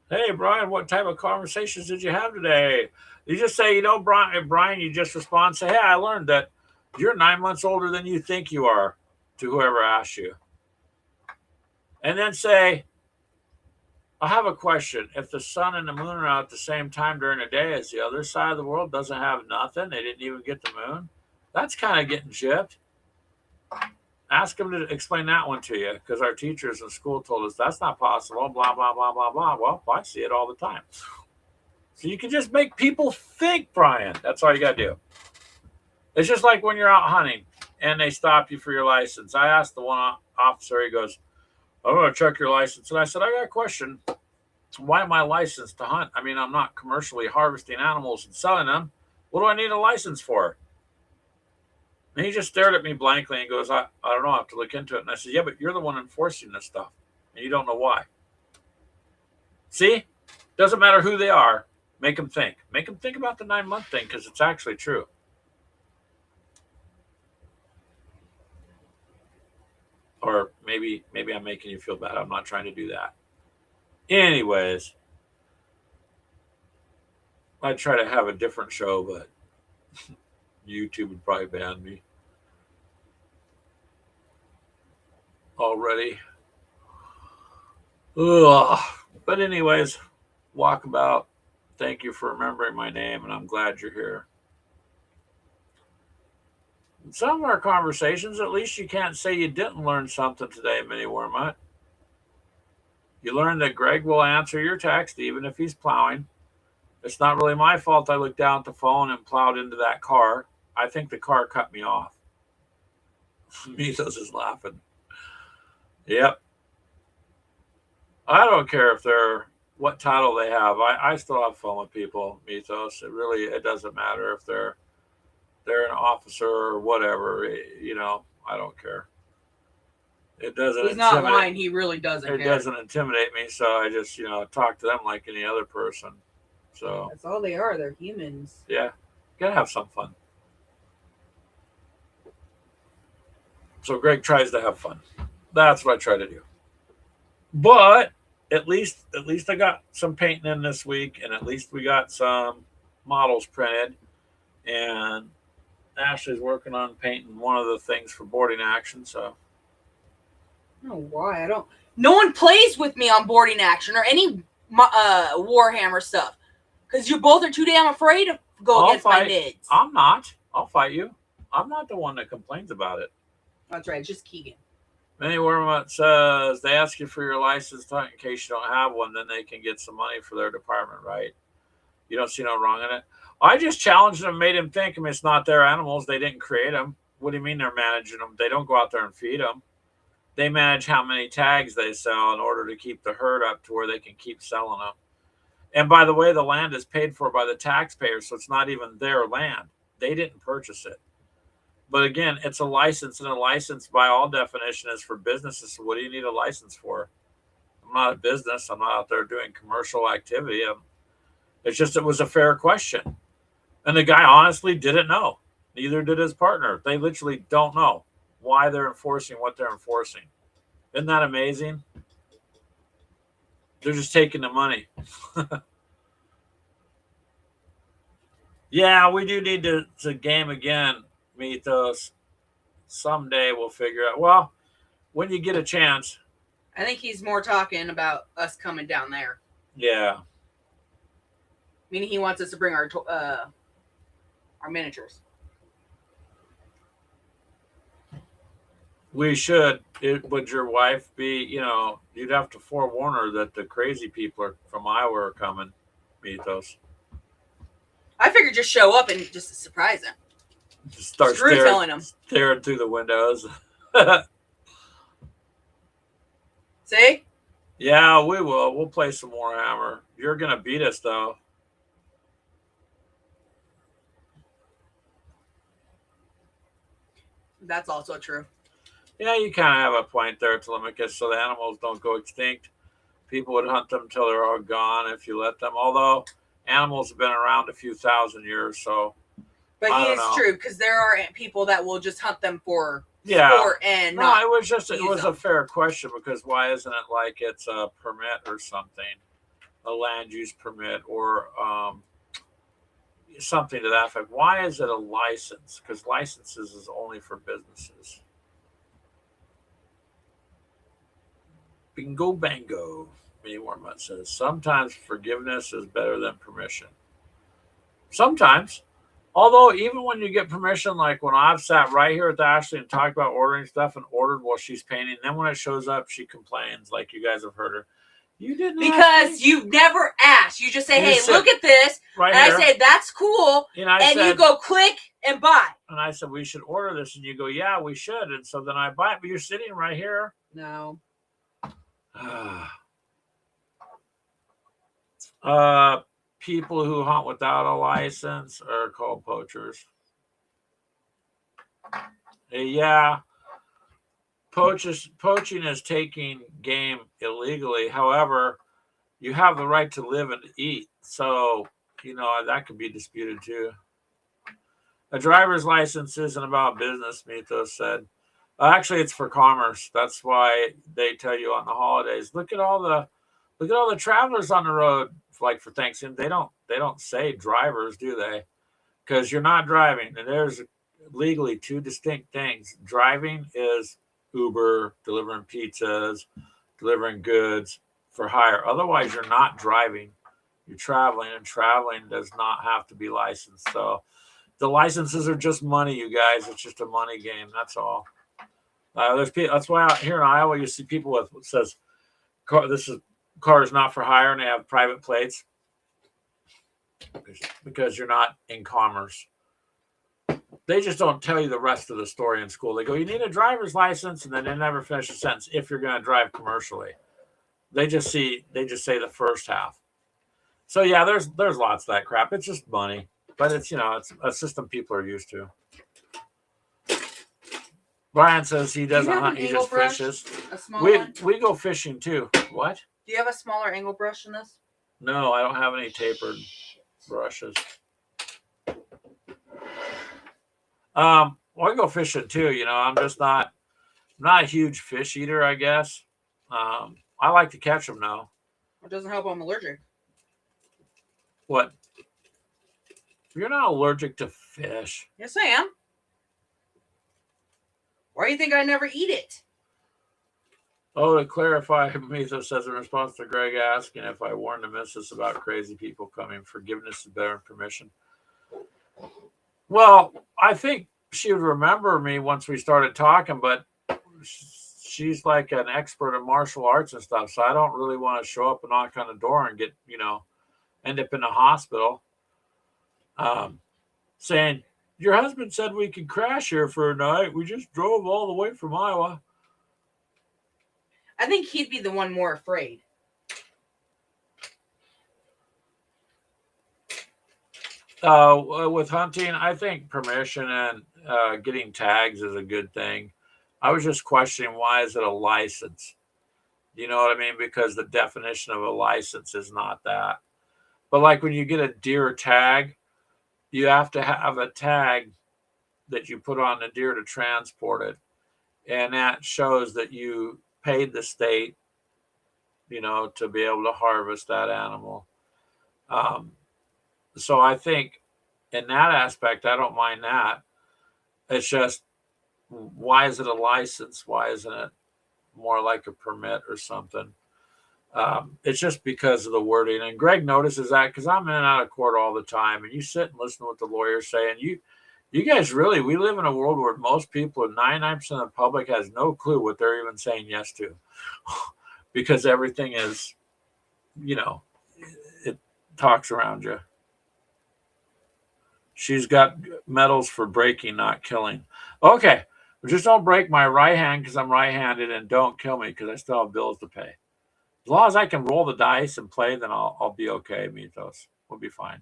Hey, Brian, what type of conversations did you have today? You just say, Brian, you just respond, say, hey, I learned that you're 9 months older than you think you are, to whoever asks you. And then say, I have a question. If the sun and the moon are out at the same time during the day as the other side of the world doesn't have nothing, they didn't even get the moon, that's kind of getting gypped. Ask them to explain that one to you, because our teachers in school told us that's not possible, blah, blah, blah, blah, blah. Well, I see it all the time. So you can just make people think, Brian. That's all you got to do. It's just like when you're out hunting and they stop you for your license. I asked the one officer, he goes, I'm going to check your license. And I said, I got a question. Why am I licensed to hunt? I mean, I'm not commercially harvesting animals and selling them. What do I need a license for? And he just stared at me blankly and goes, I don't know. I have to look into it. And I said, yeah, but you're the one enforcing this stuff. And you don't know why. See? Doesn't matter who they are. Make them think. Make them think about the 9-month thing, because it's actually true. Or maybe I'm making you feel bad. I'm not trying to do that. Anyways, I'd try to have a different show, but YouTube would probably ban me already. Ugh. But anyways, walkabout. Thank you for remembering my name, and I'm glad you're here. In some of our conversations, at least you can't say you didn't learn something today, Mini Wormut. You learned that Greg will answer your text even if he's plowing. It's not really my fault I looked down at the phone and plowed into that car. I think the car cut me off. Mythos is laughing. Yep. I don't care if they're what title they have. I still have fun with people, Mythos. It doesn't matter if they're an officer or whatever. I don't care. It doesn't. He's not lying. He really doesn't. It doesn't intimidate me. So I just talk to them like any other person. So that's all they are. They're humans. Yeah, gotta have some fun. So Greg tries to have fun. That's what I try to do. But at least I got some painting in this week, and at least we got some models printed. And Ashley's working on painting one of the things for boarding action. So I don't know why. No one plays with me on boarding action or any Warhammer stuff, because you both are too damn afraid to go against my nids. I'm not. I'll fight you. I'm not the one that complains about it. That's right. It's just Keegan. Many Wormut says they ask you for your license in case you don't have one, then they can get some money for their department, right? You don't see no wrong in it. I just challenged them, made them think. I mean, it's not their animals. They didn't create them. What do you mean they're managing them? They don't go out there and feed them. They manage how many tags they sell in order to keep the herd up to where they can keep selling them. And by the way, the land is paid for by the taxpayers, so it's not even their land. They didn't purchase it. But again, it's a license, and a license by all definition is for businesses. So what do you need a license for? I'm not a business. I'm not out there doing commercial activity. It's just, it was a fair question. And the guy honestly didn't know. Neither did his partner. They literally don't know why they're enforcing what they're enforcing. Isn't that amazing? They're just taking the money. Yeah, we do need to game again, Mythos. Someday we'll figure out. Well, when you get a chance. I think he's more talking about us coming down there. Yeah. Meaning he wants us to bring our miniatures. We should. Would your wife be, you'd have to forewarn her that the crazy people from Iowa are coming, Mythos. I figured just show up and just surprise him. Just start staring through the windows. See? Yeah, we will. We'll play some Warhammer. You're going to beat us, though. That's also true. Yeah, you kind of have a point there, Telemachus, so the animals don't go extinct. People would hunt them until they're all gone if you let them. Although, animals have been around a few thousand years, so. But he is true, because there are people that will just hunt them for sport and not. No, it was a fair question, because why isn't it like it's a permit or something, a land use permit, or something to that effect? Why is it a license? Because licenses is only for businesses. Bingo bango. Minnie Warmutt says sometimes forgiveness is better than permission. Sometimes. Although, even when you get permission, like when I've sat right here with Ashley and talked about ordering stuff and ordered while she's painting, then when it shows up, she complains, like you guys have heard her. You didn't, because you never ask. You just say, "Hey, look at this," right and here. I say, "That's cool," and you go click and buy. And I said, "We should order this," and you go, "Yeah, we should." And so then I buy it, but you're sitting right here. No. People who hunt without a license are called poachers. Yeah, poaching is taking game illegally. However, you have the right to live and eat, so that could be disputed too. A driver's license isn't about business, Mythos said. Actually, it's for commerce. That's why they tell you on the holidays, look at all the travelers on the road, like for Thanksgiving. They don't say drivers, do they? Because you're not driving. And there's legally two distinct things. Driving is Uber, delivering pizzas, delivering goods for hire. Otherwise, you're not driving. You're traveling, and traveling does not have to be licensed. So the licenses are just money, you guys. It's just a money game. That's all. That's why out here in Iowa you see people with it says car is not for hire, and they have private plates because you're not in commerce. They just don't tell you the rest of the story in school. They go, you need a driver's license, and then they never finish the sentence. If you're going to drive commercially, they just say the first half. So yeah, there's lots of that crap. It's just money, but it's it's a system people are used to. Brian says he doesn't hunt; he just fishes. We go fishing too. What? Do you have a smaller angle brush than this? No, I don't have any tapered brushes. I go fishing too. I'm just not a huge fish eater, I guess. I like to catch them though. It doesn't help. I'm allergic. What? You're not allergic to fish. Yes, I am. Why do you think I never eat it? Oh, to clarify, Mythos says in response to Greg asking if I warned the missus about crazy people coming, forgiveness is better than permission. Well, I think she would remember me once we started talking, but she's like an expert in martial arts and stuff, so I don't really want to show up and knock on the door and get, end up in a hospital saying, your husband said we could crash here for a night. We just drove all the way from Iowa. I think he'd be the one more afraid. With hunting, I think permission and getting tags is a good thing. I was just questioning, why is it a license? You know what I mean? Because the definition of a license is not that. But like when you get a deer tag, you have to have a tag that you put on the deer to transport it. And that shows that you paid the state, to be able to harvest that animal. So I think in that aspect, I don't mind that. It's just, why is it a license? Why isn't it more like a permit or something? It's just because of the wording. And Greg notices that because I'm in and out of court all the time, and you sit and listen to what the lawyers say. And you guys really, we live in a world where most people, 99% of the public, has no clue what they're even saying yes to because everything is, it talks around you. She's got medals for breaking, not killing. Okay. Just don't break my right hand because I'm right-handed, and don't kill me because I still have bills to pay. As long as I can roll the dice and play, then I'll be okay, Mythos. We'll be fine.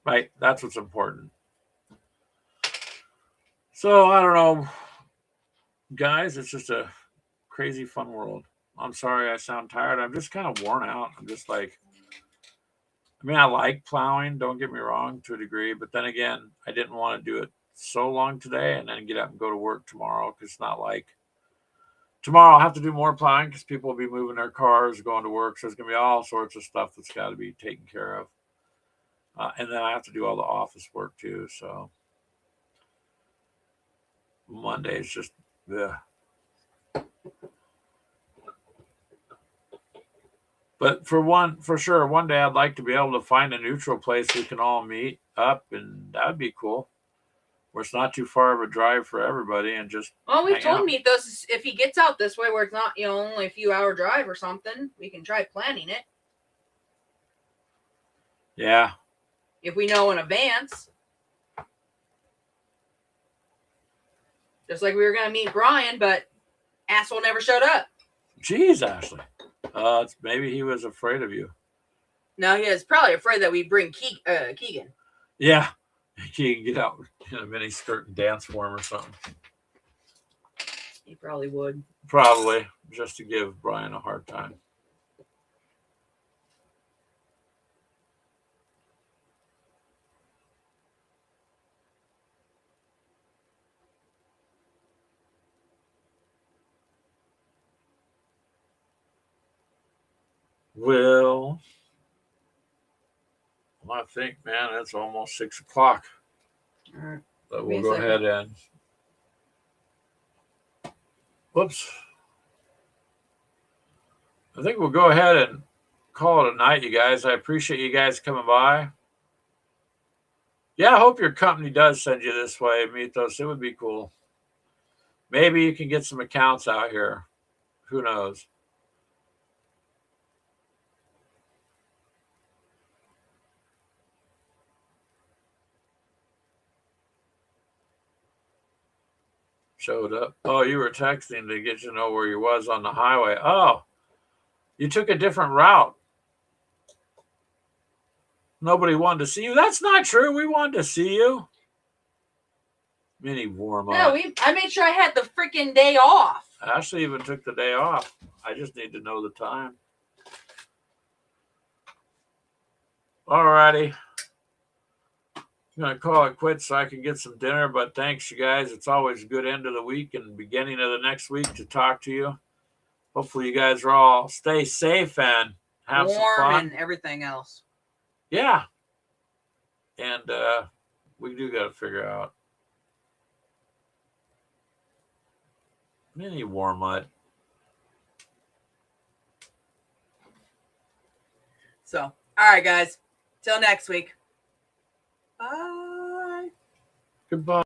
Right? That's what's important. So, I don't know. Guys, it's just a crazy fun world. I'm sorry I sound tired. I'm just kind of worn out. I'm just like, I mean, I like plowing, don't get me wrong, to a degree, but then again, I didn't want to do it so long today and then get up and go to work tomorrow because it's not like tomorrow I'll have to do more plowing because people will be moving their cars, going to work. So there's going to be all sorts of stuff that's got to be taken care of. And then I have to do all the office work too. So Monday is just, yeah. But for sure, one day I'd like to be able to find a neutral place we can all meet up, and that'd be cool. Where it's not too far of a drive for everybody, and just Well, we've hang told out. Mythos if he gets out this way where it's not, only a few hour drive or something, we can try planning it. Yeah. If we know in advance. Just like we were going to meet Brian, but asshole never showed up. Jeez, Ashley. Maybe he was afraid of you. No, he is probably afraid that we bring Keegan. Yeah. He can get out in a mini skirt and dance for him or something. He probably would. Probably, just to give Brian a hard time. Well, I think, man, it's almost 6 o'clock. All right. But we'll go ahead and. Whoops. I think we'll go ahead and call it a night, you guys. I appreciate you guys coming by. Yeah, I hope your company does send you this way, Mythos. It would be cool. Maybe you can get some accounts out here. Who knows? Showed up. Oh, you were texting to get you to know where you was on the highway. Oh, you took a different route. Nobody wanted to see you. That's not true. We wanted to see you. Mini warm up. No, I made sure I had the freaking day off. Ashley even took the day off. I just need to know the time. Alrighty. I'm going to call it quits so I can get some dinner, but thanks, you guys. It's always a good end of the week and beginning of the next week to talk to you. Hopefully you guys are all stay safe and have some fun. And everything else. Yeah. And we do got to figure out mini warm mud. So, all right, guys. Till next week. Bye. Goodbye.